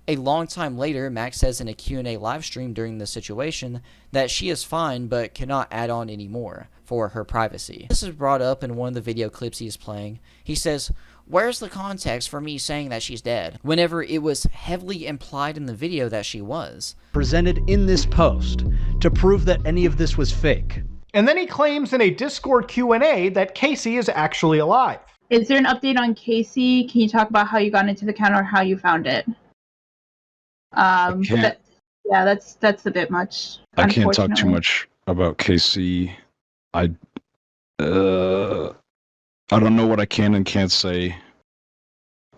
S1: A long time later, Max says in a Q&A live stream during the situation that she is fine but cannot add on anymore for her privacy. This is brought up in one of the video clips he is playing. He says, where's the context for me saying that she's dead? Whenever it was heavily implied in the video that she was.
S2: Presented in this post to prove that any of this was fake.
S11: And then he claims in a Discord Q&A that Casey is actually alive.
S13: Is there an update on Casey? Can you talk about how you got into the account or how you found it? That's a bit much.
S14: I can't talk too much about Casey. I don't know what I can and can't say.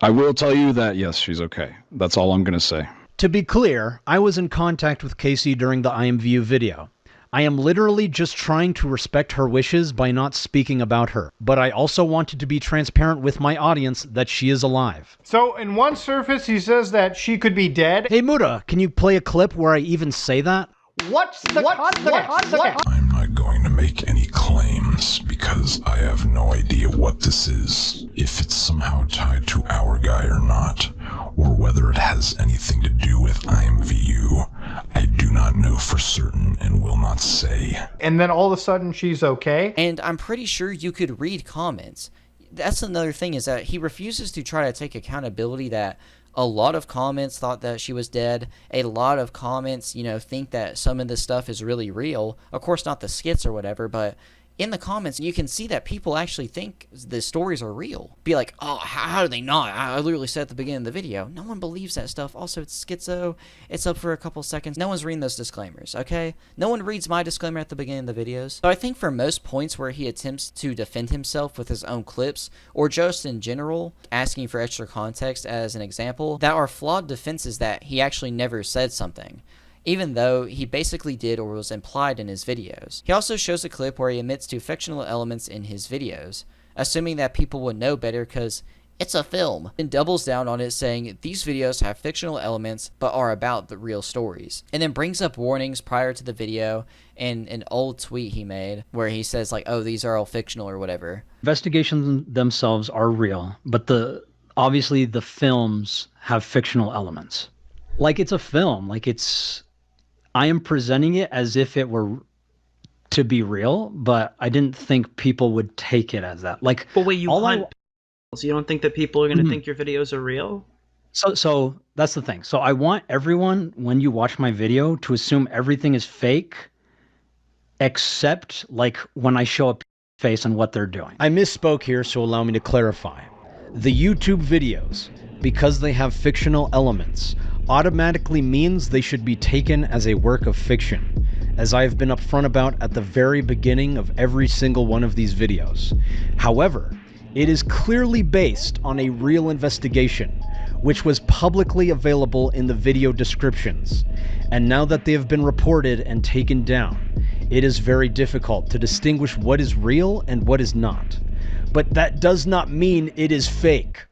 S14: I will tell you that, yes, she's okay. That's all I'm going to say.
S2: To be clear, I was in contact with Casey during the IMVU video. I am literally just trying to respect her wishes by not speaking about her. But I also wanted to be transparent with my audience that she is alive.
S11: So, in one surface, he says that she could be dead.
S2: Hey, Mutah, can you play a clip where I even say that?
S11: What's the context?
S12: I'm not going to make any claims because I have no idea what this is, if it's somehow tied to our guy or not, or whether it has anything to do with IMVU. I do not know for certain and will not say.
S11: And then all of a sudden she's okay?
S1: And I'm pretty sure you could read comments. That's another thing, is that he refuses to try to take accountability that a lot of comments thought that she was dead. A lot of comments, think that some of this stuff is really real. Of course, not the skits or whatever, but in the comments, you can see that people actually think the stories are real. Be like, oh, how do they not? I literally said at the beginning of the video. No one believes that stuff. Also, it's schizo. It's up for a couple seconds. No one's reading those disclaimers, okay? No one reads my disclaimer at the beginning of the videos. So I think for most points where he attempts to defend himself with his own clips, or just in general, asking for extra context as an example, that are flawed defenses that he actually never said something, even though he basically did or was implied in his videos. He also shows a clip where he admits to fictional elements in his videos, assuming that people would know better because it's a film, and doubles down on it, saying these videos have fictional elements but are about the real stories, and then brings up warnings prior to the video in an old tweet he made where he says like, oh, these are all fictional or whatever.
S2: Investigations themselves are real, but obviously the films have fictional elements. Like, it's a film, I am presenting it as if it were to be real, but I didn't think people would take it as that. But
S4: wait, you don't think that people are going to think your videos are real?
S2: So that's the thing. So I want everyone, when you watch my video, to assume everything is fake, except when I show a face and what they're doing. I misspoke here, so allow me to clarify. The YouTube videos, because they have fictional elements, automatically means they should be taken as a work of fiction, as I have been upfront about at the very beginning of every single one of these videos. However, it is clearly based on a real investigation, which was publicly available in the video descriptions, and now that they have been reported and taken down, it is very difficult to distinguish what is real and what is not. But that does not mean it is fake.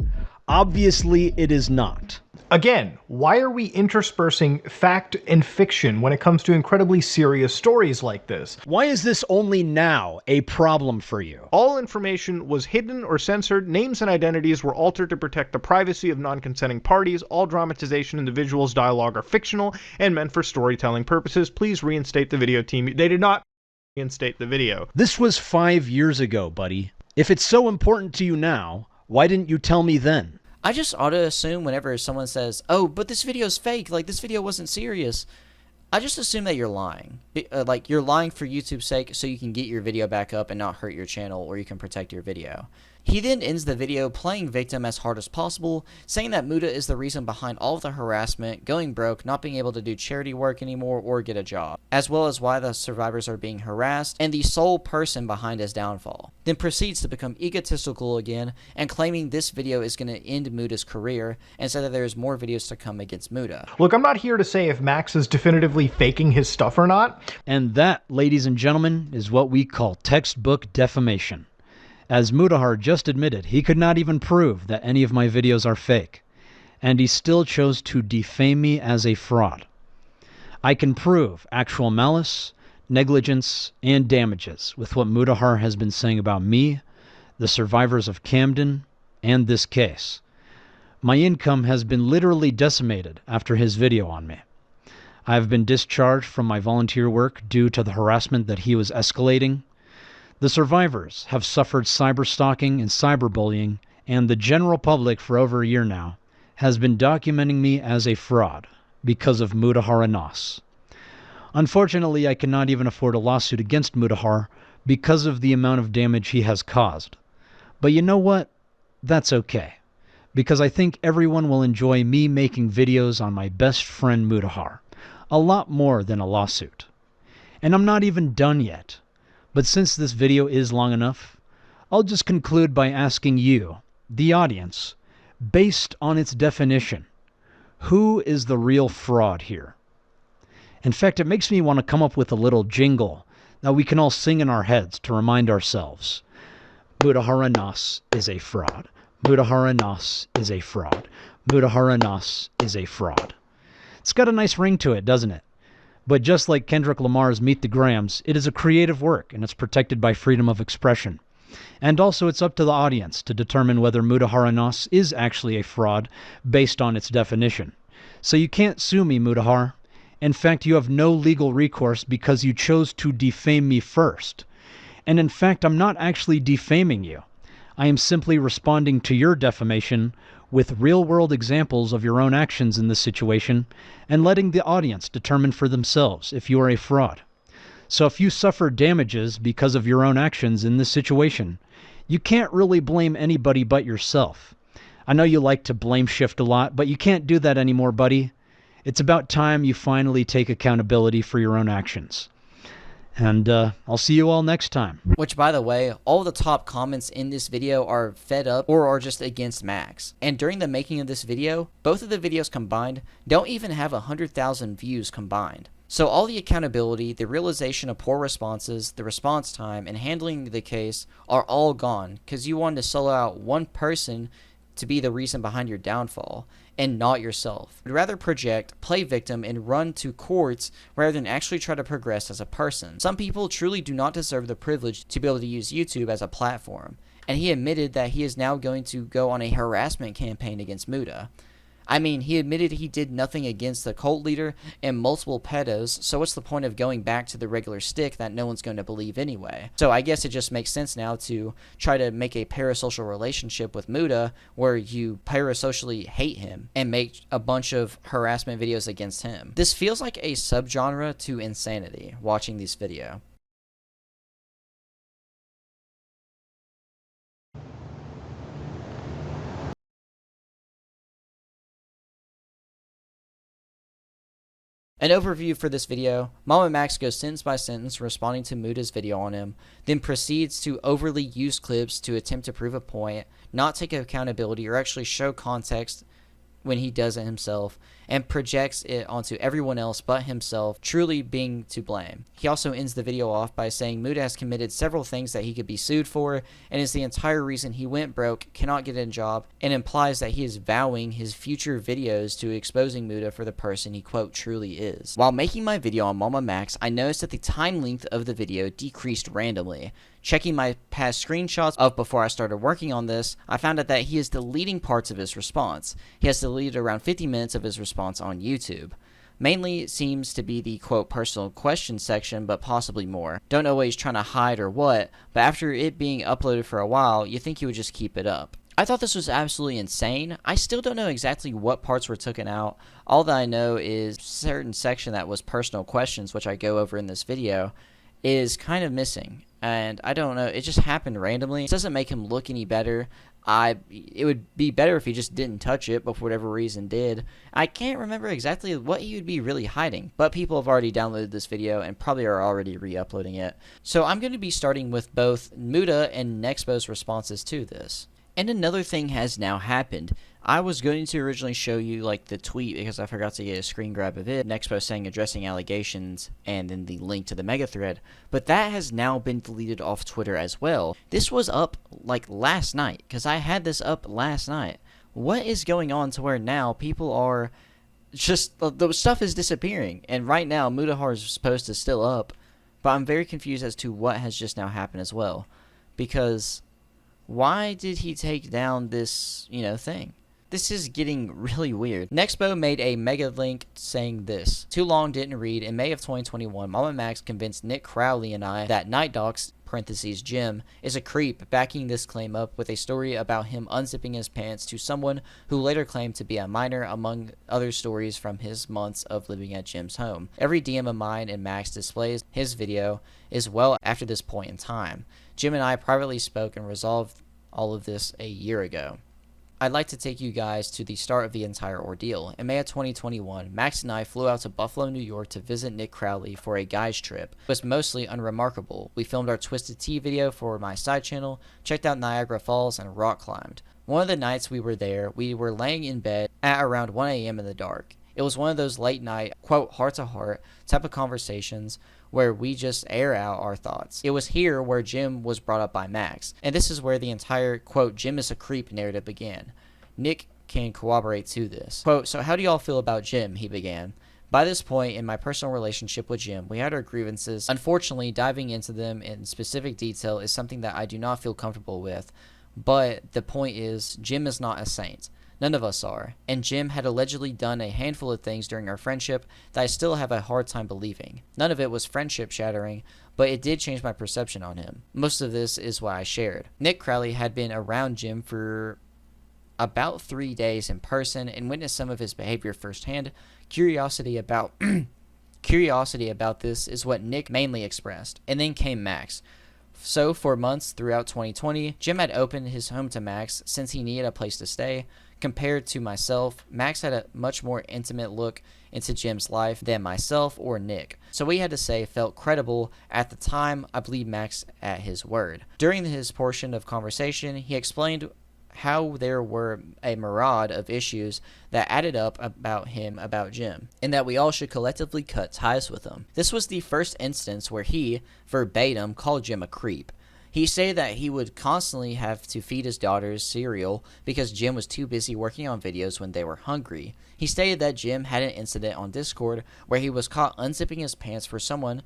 S2: Obviously, it is not.
S11: Again, why are we interspersing fact and fiction when it comes to incredibly serious stories like this?
S2: Why is this only now a problem for you?
S11: All information was hidden or censored, names and identities were altered to protect the privacy of non-consenting parties, all dramatization in the visuals dialogue are fictional and meant for storytelling purposes. Please reinstate the video team. They did not reinstate the video.
S2: This was 5 years ago, buddy. If it's so important to you now, why didn't you tell me then?
S1: I just auto-assume whenever someone says, oh, but this video's fake, this video wasn't serious, I just assume that you're lying. You're lying for YouTube's sake so you can get your video back up and not hurt your channel, or you can protect your video. He then ends the video playing victim as hard as possible, saying that Mutah is the reason behind all of the harassment, going broke, not being able to do charity work anymore or get a job, as well as why the survivors are being harassed, and the sole person behind his downfall. Then proceeds to become egotistical again, and claiming this video is going to end Mutah's career, and said that there's more videos to come against Mutah.
S11: Look, I'm not here to say if Max is definitively faking his stuff or not.
S2: And that, ladies and gentlemen, is what we call textbook defamation. As Mutahar just admitted, he could not even prove that any of my videos are fake, and he still chose to defame me as a fraud. I can prove actual malice, negligence, and damages with what Mutahar has been saying about me, the survivors of Camden, and this case. My income has been literally decimated after his video on me. I have been discharged from my volunteer work due to the harassment that he was escalating. The survivors have suffered cyberstalking and cyberbullying, and the general public for over a year now has been documenting me as a fraud because of Mutahar Is. Unfortunately, I cannot even afford a lawsuit against Mutahar because of the amount of damage he has caused. But you know what? That's okay, because I think everyone will enjoy me making videos on my best friend Mutahar a lot more than a lawsuit. And I'm not even done yet. But since this video is long enough, I'll just conclude by asking you, the audience, based on its definition, who is the real fraud here? In fact, it makes me want to come up with a little jingle that we can all sing in our heads to remind ourselves. Mutahar is a fraud. Mutahar is a fraud. Mutahar is a fraud. It's got a nice ring to it, doesn't it? But just like Kendrick Lamar's Meet the Grahams, it is a creative work and it's protected by freedom of expression. And also it's up to the audience to determine whether Mutahar is actually a fraud based on its definition. So you can't sue me, Mutahar. In fact, you have no legal recourse because you chose to defame me first. And in fact, I'm not actually defaming you. I am simply responding to your defamation with real-world examples of your own actions in this situation and letting the audience determine for themselves if you are a fraud. So if you suffer damages because of your own actions in this situation, you can't really blame anybody but yourself. I know you like to blame shift a lot, but you can't do that anymore, buddy. It's about time you finally take accountability for your own actions. And I'll see you all next time.
S1: Which, by the way, all the top comments in this video are fed up or are just against Max. And during the making of this video, both of the videos combined don't even have 100,000 views combined. So all the accountability, the realization of poor responses, the response time, and handling the case are all gone because you wanted to solo out one person to be the reason behind your downfall, and not yourself. You'd rather project, play victim, and run to courts rather than actually try to progress as a person. Some people truly do not deserve the privilege to be able to use YouTube as a platform, and he admitted that he is now going to go on a harassment campaign against Mutah. I mean, he admitted he did nothing against the cult leader and multiple pedos, so what's the point of going back to the regular stick that no one's going to believe anyway? So I guess it just makes sense now to try to make a parasocial relationship with Mutah where you parasocially hate him and make a bunch of harassment videos against him. This feels like a subgenre to insanity, watching this video. An overview for this video: MamaMax goes sentence by sentence responding to Mutah's video on him, then proceeds to overly use clips to attempt to prove a point, not take accountability or actually show context when he does it himself, and projects it onto everyone else but himself, truly being to blame. He also ends the video off by saying Mutah has committed several things that he could be sued for, and is the entire reason he went broke, cannot get a job, and implies that he is vowing his future videos to exposing Mutah for the person he quote truly is. While making my video on MamaMax, I noticed that the time length of the video decreased randomly. Checking my past screenshots of before I started working on this, I found out that he is deleting parts of his response. He has deleted around 50 minutes of his response on YouTube. Mainly it seems to be the quote personal question section, but possibly more. Don't know what he's trying to hide or what, but after it being uploaded for a while, you think he would just keep it up. I thought this was absolutely insane. I still don't know exactly what parts were taken out. All that I know is a certain section that was personal questions, which I go over in this video, is kind of missing. And I don't know, it just happened randomly. It doesn't make him look any better. It would be better if he just didn't touch it, but for whatever reason did. I can't remember exactly what he would be really hiding, but people have already downloaded this video and probably are already re-uploading it. So I'm going to be starting with both Mutah and Nexo's responses to this. And another thing has now happened. I was going to originally show you like the tweet because I forgot to get a screen grab of it. Nexo saying addressing allegations and then the link to the mega thread. But that has now been deleted off Twitter as well. This was up like last night because I had this up last night. What is going on to where now people are just, the stuff is disappearing. And right now Mutahar's post is still up. But I'm very confused as to what has just now happened as well. Because why did he take down this, thing? This is getting really weird. Nexo made a mega link saying this. Too long didn't read. In May of 2021, MamaMax convinced Nick Crowley and I that Night Docs, Jim, is a creep, backing this claim up with a story about him unzipping his pants to someone who later claimed to be a minor, among other stories from his months of living at Jim's home. Every DM of mine and Max displays his video as well after this point in time. Jim and I privately spoke and resolved all of this a year ago. I'd like to take you guys to the start of the entire ordeal. In May of 2021, Max and I flew out to Buffalo, New York to visit Nick Crowley for a guys trip. It was mostly unremarkable. We filmed our Twisted Tea video for my side channel, checked out Niagara Falls, and rock climbed. One of the nights we were there, we were laying in bed at around 1 a.m. in the dark. It was one of those late night, quote, heart to heart type of conversations where we just air out our thoughts. It was here where Jim was brought up by Max, and this is where the entire, quote, Jim is a creep narrative began. Nick can corroborate to this. Quote, so how do y'all feel about Jim? He began. By this point in my personal relationship with Jim, we had our grievances. Unfortunately, diving into them in specific detail is something that I do not feel comfortable with, but the point is, Jim is not a saint. None of us are, and Jim had allegedly done a handful of things during our friendship that I still have a hard time believing. None of it was friendship shattering, but it did change my perception on him. Most of this is what I shared. Nick Crowley had been around Jim for about 3 days in person and witnessed some of his behavior firsthand. Curiosity about this is what Nick mainly expressed. And then came Max. So for months throughout 2020, Jim had opened his home to Max since he needed a place to stay. Compared to myself, Max had a much more intimate look into Jim's life than myself or Nick. So we had to say felt credible. At the time, I believed Max at his word. During his portion of conversation, he explained how there were a myriad of issues that added up about Jim, and that we all should collectively cut ties with him. This was the first instance where he, verbatim, called Jim a creep. He said that he would constantly have to feed his daughters cereal because Jim was too busy working on videos when they were hungry. He stated that Jim had an incident on Discord where he was caught unzipping his pants for someone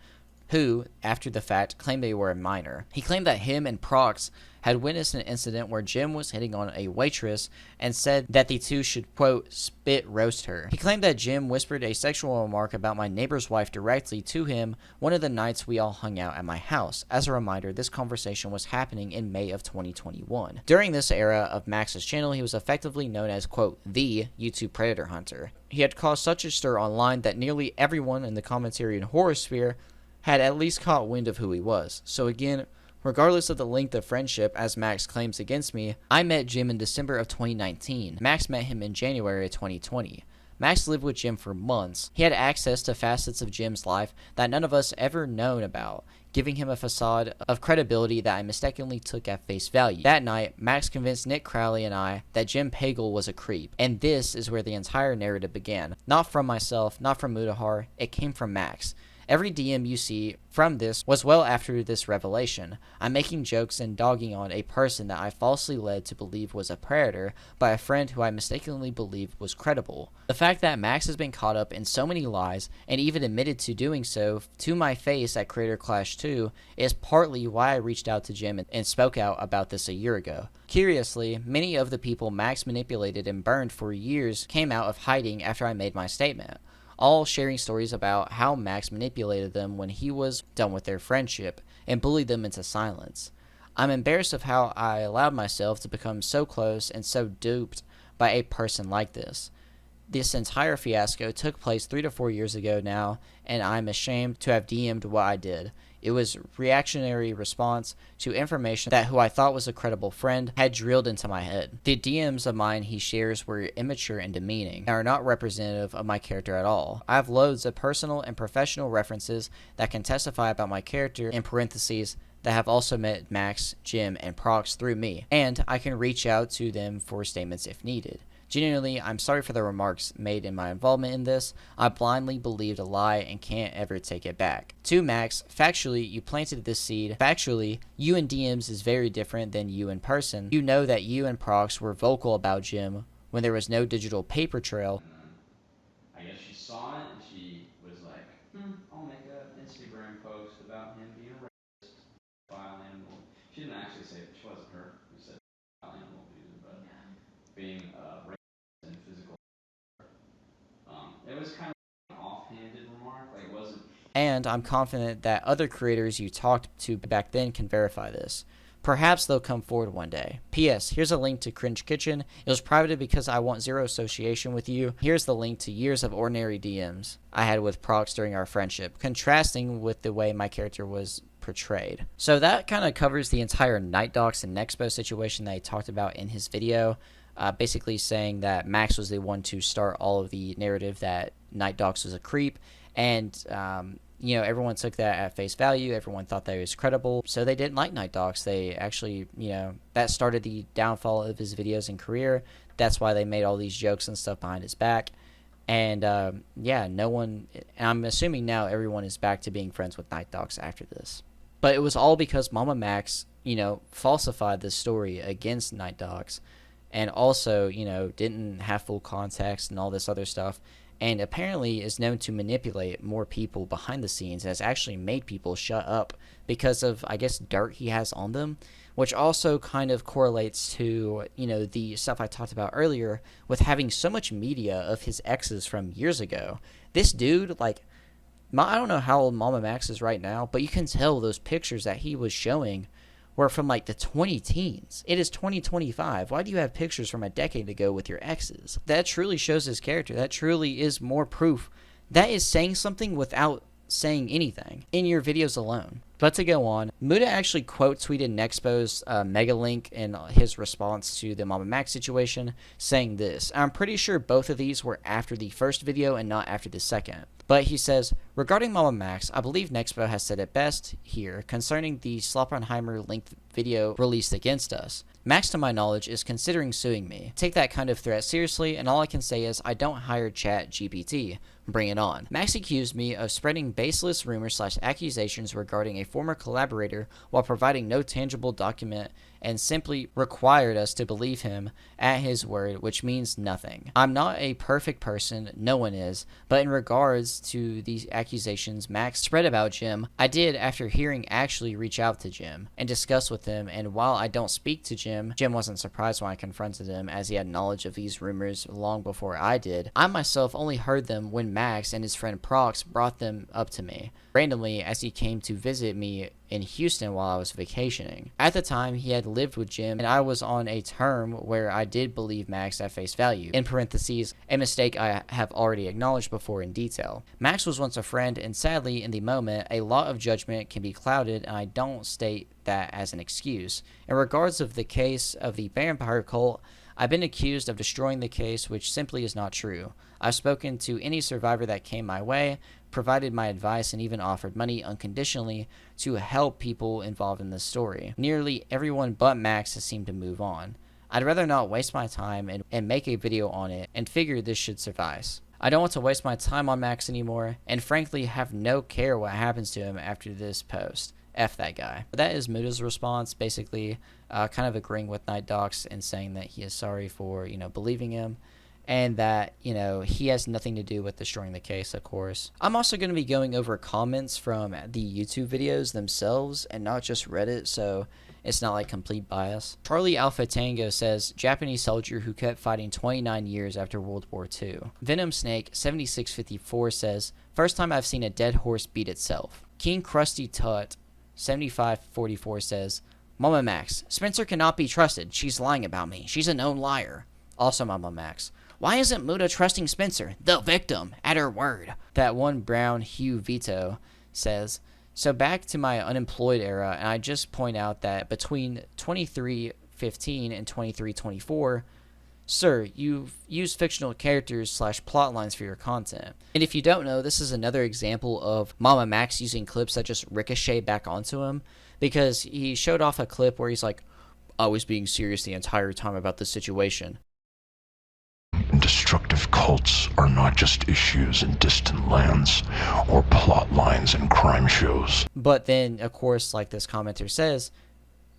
S1: who, after the fact, claimed they were a minor. He claimed that him and Prox had witnessed an incident where Jim was hitting on a waitress and said that the two should, quote, spit roast her. He claimed that Jim whispered a sexual remark about my neighbor's wife directly to him one of the nights we all hung out at my house. As a reminder, this conversation was happening in May of 2021. During this era of Max's channel, he was effectively known as, quote, the YouTube Predator Hunter. He had caused such a stir online that nearly everyone in the commentary and horror sphere had at least caught wind of who he was. So again, regardless of the length of friendship as Max claims against me, I met Jim in December of 2019. Max met him in January of 2020. Max lived with Jim for months. He had access to facets of Jim's life that none of us ever known about, giving him a facade of credibility that I mistakenly took at face value. That night, Max convinced Nick Crowley and I that Jim Pagel was a creep, and this is where the entire narrative began. Not from myself, not from Mutahar, it came from Max. Every DM you see from this was well after this revelation. I'm making jokes and dogging on a person that I falsely led to believe was a predator by a friend who I mistakenly believed was credible. The fact that Max has been caught up in so many lies and even admitted to doing so to my face at Creator Clash 2 is partly why I reached out to Jim and spoke out about this a year ago. Curiously, many of the people Max manipulated and burned for years came out of hiding after I made my statement, all sharing stories about how Max manipulated them when he was done with their friendship and bullied them into silence. I'm embarrassed of how I allowed myself to become so close and so duped by a person like this. This entire fiasco took place 3 to 4 years ago now, and I'm ashamed to have DM'd what I did. It was reactionary response to information that who I thought was a credible friend had drilled into my head. The DMs of mine he shares were immature and demeaning and are not representative of my character at all. I have loads of personal and professional references that can testify about my character in parentheses that have also met Max, Jim, and Prox through me, and I can reach out to them for statements if needed. Genuinely, I'm sorry for the remarks made in my involvement in this. I blindly believed a lie and can't ever take it back. To Max, factually, you planted this seed. Factually, you in DMs is very different than you in person. You know that you and Prox were vocal about Jim when there was no digital paper trail.
S15: I guess she saw it and she was like, I'll make an Instagram post about him being a racist, vile animal. She didn't actually say it. She wasn't her who said vile animal abuser, but being a racist and physical. It was kind of an offhanded remark. Like, it wasn't.
S1: And I'm confident that other creators you talked to back then can verify this. Perhaps they'll come forward one day. P.S. Here's a link to Cringe Kitchen. It was privated because I want zero association with you. Here's the link to years of ordinary DMs I had with Prox during our friendship, contrasting with the way my character was portrayed. So that kind of covers the entire Night Docs and Nexo situation that he talked about in his video. Basically saying that Max was the one to start all of the narrative that Night Docs was a creep, and everyone took that at face value. Everyone thought that he was credible, so they didn't like Night Docs. They actually, that started the downfall of his videos and career. That's why they made all these jokes and stuff behind his back. And yeah, no one, and I'm assuming now everyone is back to being friends with Night Dogs after this. But it was all because MamaMax, falsified this story against Night Dogs, and also, didn't have full context and all this other stuff, and apparently is known to manipulate more people behind the scenes, and has actually made people shut up because of, I guess, dirt he has on them, which also kind of correlates to, the stuff I talked about earlier with having so much media of his exes from years ago. This dude, I don't know how old MamaMax is right now, but you can tell those pictures that he was showing were from the 20-teens. It is 2025. Why do you have pictures from a decade ago with your exes? That truly shows his character. That truly is more proof. That is saying something without saying anything in your videos alone. But to go on, Mutah actually quote tweeted Nexo's mega link in his response to the MamaMax situation, saying this. I'm pretty sure both of these were after the first video and not after the second. But he says, regarding MamaMax, I believe Nexo has said it best here concerning the Sloppenheimer linked video released against us. Max, to my knowledge, is considering suing me. Take that kind of threat seriously, and all I can say is I don't hire ChatGPT. Bring it on. Max accused me of spreading baseless rumors / accusations regarding a former collaborator while providing no tangible document and simply required us to believe him at his word, which means nothing. I'm not a perfect person, no one is, but in regards to these accusations Max spread about Jim, I did, after hearing, actually reach out to Jim and discuss with him, and while I don't speak to Jim wasn't surprised when I confronted him, as he had knowledge of these rumors long before I did. I myself only heard them when Max and his friend Prox brought them up to me, randomly, as he came to visit me in Houston while I was vacationing. At the time, he had lived with Jim, and I was on a term where I did believe Max at face value, in parentheses, a mistake I have already acknowledged before in detail. Max was once a friend, and sadly, in the moment, a lot of judgment can be clouded, and I don't state that as an excuse. In regards of the case of the vampire cult, I've been accused of destroying the case, which simply is not true. I've spoken to any survivor that came my way, provided my advice, and even offered money unconditionally to help people involved in this story. Nearly everyone but Max has seemed to move on. I'd rather not waste my time and make a video on it, and figure this should suffice. I don't want to waste my time on Max anymore, and frankly have no care what happens to him after this post. F that guy. That is Mutah's response, basically kind of agreeing with Night Dogs and saying that he is sorry for, believing him, and that, he has nothing to do with destroying the case, of course. I'm also going to be going over comments from the YouTube videos themselves and not just Reddit, so it's not like complete bias. Charlie Alpha Tango says, Japanese soldier who kept fighting 29 years after World War II. Venom Snake 7654 says, first time I've seen a dead horse beat itself. King Krusty Tut 7544 says, MamaMax, Spencer cannot be trusted. She's lying about me. She's a known liar. Also MamaMax, why isn't Mutah trusting Spencer, the victim, at her word? That one Brown Hugh Vito says, so back to my unemployed era, and I just point out that between 2315 and 2324, sir, you've used fictional characters / plot lines for your content. And if you don't know, this is another example of MamaMax using clips that just ricochet back onto him, because he showed off a clip where he's like, I was being serious the entire time about this situation.
S12: Destructive cults are not just issues in distant lands or plot lines in crime shows.
S1: But then, of course, like this commenter says,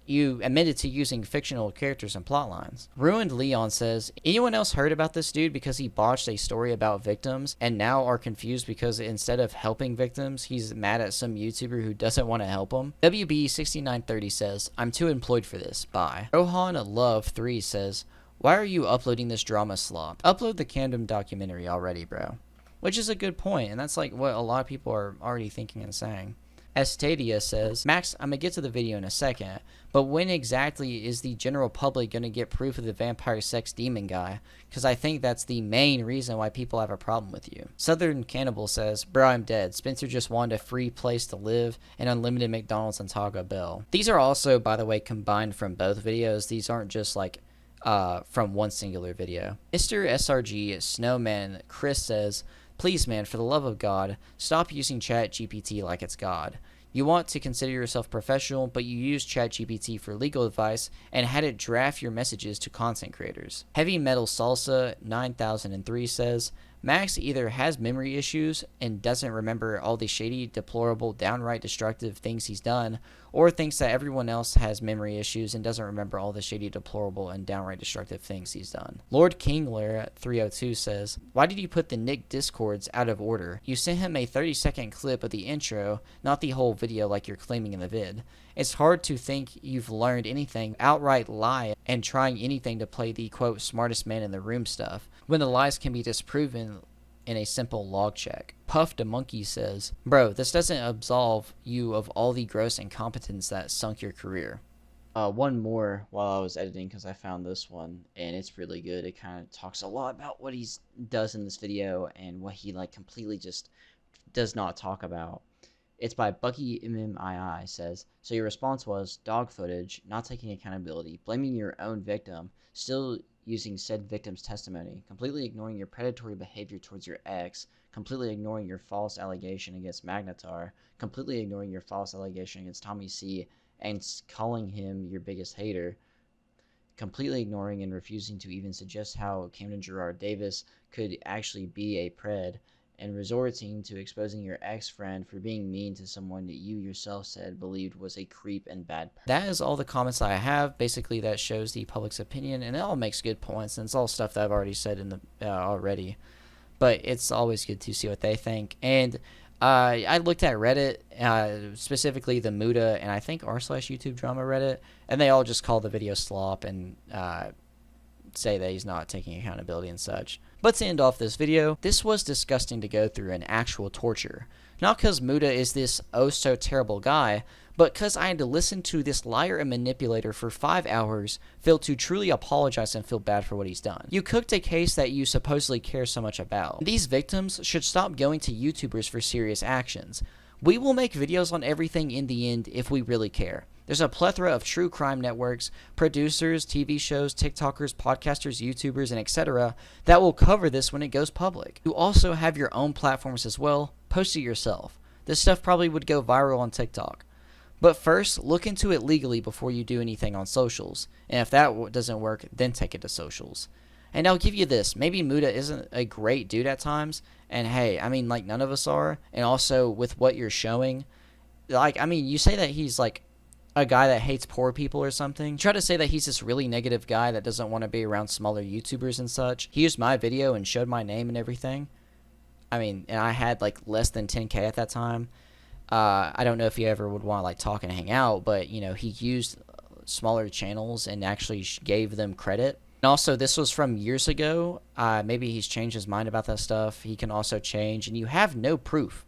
S1: you admitted to using fictional characters and plot lines. Ruined Leon says, anyone else heard about this dude because he botched a story about victims and now are confused because instead of helping victims, he's mad at some YouTuber who doesn't want to help him? WB6930 says, I'm too employed for this. Bye. Rohan Love 3 says, why are you uploading this drama slop? Upload the Camden documentary already, bro. Which is a good point, and that's like what a lot of people are already thinking and saying. Estadia says, Max, I'm going to get to the video in a second, but when exactly is the general public going to get proof of the vampire sex demon guy? Because I think that's the main reason why people have a problem with you. Southern Cannibal says, bro, I'm dead. Spencer just wanted a free place to live and unlimited McDonald's and Taco Bell. These are also, by the way, combined from both videos. These aren't just like from one singular video. Mr. SRG Snowman Chris says, please, man, for the love of God, stop using ChatGPT like it's God. You want to consider yourself professional, but you use ChatGPT for legal advice and had it draft your messages to content creators. Heavy Metal Salsa 9003 says, Max either has memory issues and doesn't remember all the shady, deplorable, downright destructive things he's done, or thinks that everyone else has memory issues and doesn't remember all the shady, deplorable, and downright destructive things he's done. Lord Kingler at 302 says, "Why did you put the Nick Discords out of order? You sent him a 30-second clip of the intro, not the whole video like you're claiming in the vid. It's hard to think you've learned anything, outright lie, and trying anything to play the, quote, smartest man in the room stuff, when the lies can be disproven in a simple log check." Puff the Monkey says, "Bro, this doesn't absolve you of all the gross incompetence that sunk your career." One more while I was editing, because I found this one, and it's really good. It kind of talks a lot about what he does in this video, and what he, like, completely just does not talk about. It's by Bucky MMII, says, "So your response was dog footage, not taking accountability, blaming your own victim, still using said victim's testimony, completely ignoring your predatory behavior towards your ex, completely ignoring your false allegation against Magnetar, completely ignoring your false allegation against Tommy C, and calling him your biggest hater, completely ignoring and refusing to even suggest how Camden Gerard Davis could actually be a pred, and resorting to exposing your ex-friend for being mean to someone that you yourself said believed was a creep and bad person." That is all the comments I have. Basically, that shows the public's opinion, and it all makes good points, and it's all stuff that I've already said in the already. But it's always good to see what they think. And I looked at Reddit, specifically the Mutah and I think r/YouTube drama Reddit, and they all just call the video slop and say that he's not taking accountability and such. But to end off this video, this was disgusting to go through, an actual torture. Not because Mutah is this oh so terrible guy, but because I had to listen to this liar and manipulator for 5 hours, fail to truly apologize and feel bad for what he's done. You cooked a case that you supposedly care so much about. These victims should stop going to YouTubers for serious actions. We will make videos on everything in the end if we really care. There's a plethora of true crime networks, producers, TV shows, TikTokers, podcasters, YouTubers, and etc. that will cover this when it goes public. You also have your own platforms as well. Post it yourself. This stuff probably would go viral on TikTok. But first, look into it legally before you do anything on socials. And if that doesn't work, then take it to socials. And I'll give you this. Maybe Mutah isn't a great dude at times. And hey, I mean, like, none of us are. And also, with what you're showing, like, I mean, you say that he's, like, a guy that hates poor people or something. Try to say that he's this really negative guy that doesn't want to be around smaller YouTubers and such. He used my video and showed my name and everything. I mean, and I had, like, less than 10K at that time. I don't know if he ever would want to, like, talk and hang out, but, you know, he used smaller channels and actually gave them credit. And also, this was from years ago. Maybe he's changed his mind about that stuff. He can also change, and you have no proof.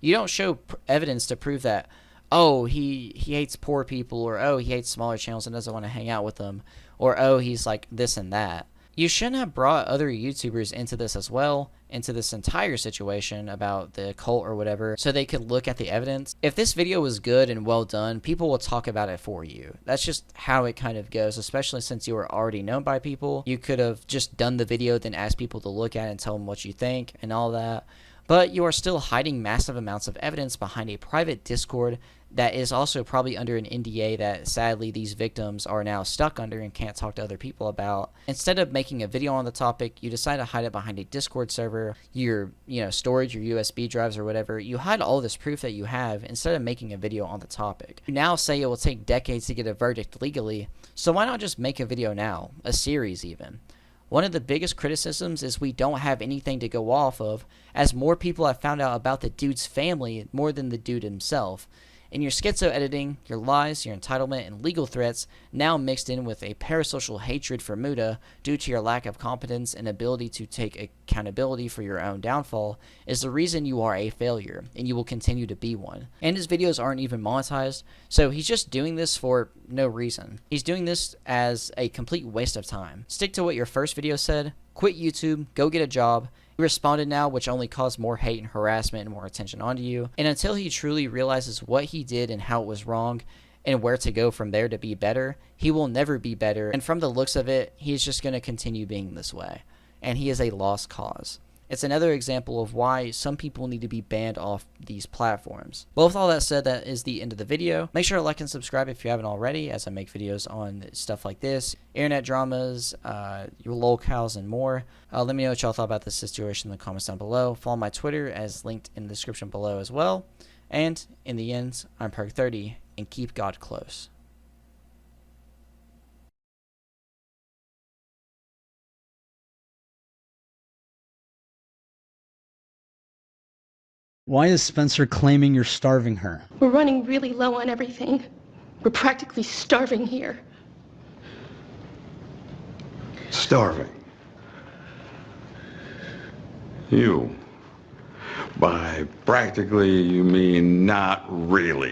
S1: You don't show evidence to prove that, oh, he hates poor people, or oh, he hates smaller channels and doesn't want to hang out with them, or oh, he's like this and that. You shouldn't have brought other YouTubers into this as well, into this entire situation about the cult or whatever, so they could look at the evidence. If this video was good and well done, people will talk about it for you. That's just how it kind of goes, especially since you were already known by people. You could have just done the video, then asked people to look at it and tell them what you think and all that. But you are still hiding massive amounts of evidence behind a private Discord that is also probably under an NDA that sadly these victims are now stuck under and can't talk to other people about. Instead of making a video on the topic, you decide to hide it behind a Discord server, your storage, your USB drives or whatever. You hide all this proof that you have instead of making a video on the topic. You now say it will take decades to get a verdict legally, so why not just make a video now, a series even? One of the biggest criticisms is we don't have anything to go off of, as more people have found out about the dude's family more than the dude himself. In your schizo editing, your lies, your entitlement, and legal threats, now mixed in with a parasocial hatred for Mutah due to your lack of competence and ability to take accountability for your own downfall, is the reason you are a failure, and you will continue to be one. And his videos aren't even monetized, so he's just doing this for no reason. He's doing this as a complete waste of time. Stick to what your first video said, quit YouTube, go get a job. He responded now, which only caused more hate and harassment and more attention onto you. And until he truly realizes what he did and how it was wrong and where to go from there to be better, he will never be better. And from the looks of it, he's just going to continue being this way. And he is a lost cause. It's another example of why some people need to be banned off these platforms. Well, with all that said, that is the end of the video. Make sure to like and subscribe if you haven't already, as I make videos on stuff like this, internet dramas, your lolcows, and more. Let me know what y'all thought about this situation in the comments down below. Follow my Twitter as linked in the description below as well. And in the end, I'm PERK30, and keep God close.
S2: Why is Spencer claiming you're starving her?
S16: We're running really low on everything. We're practically starving here.
S17: Starving? You. By practically, you mean not really.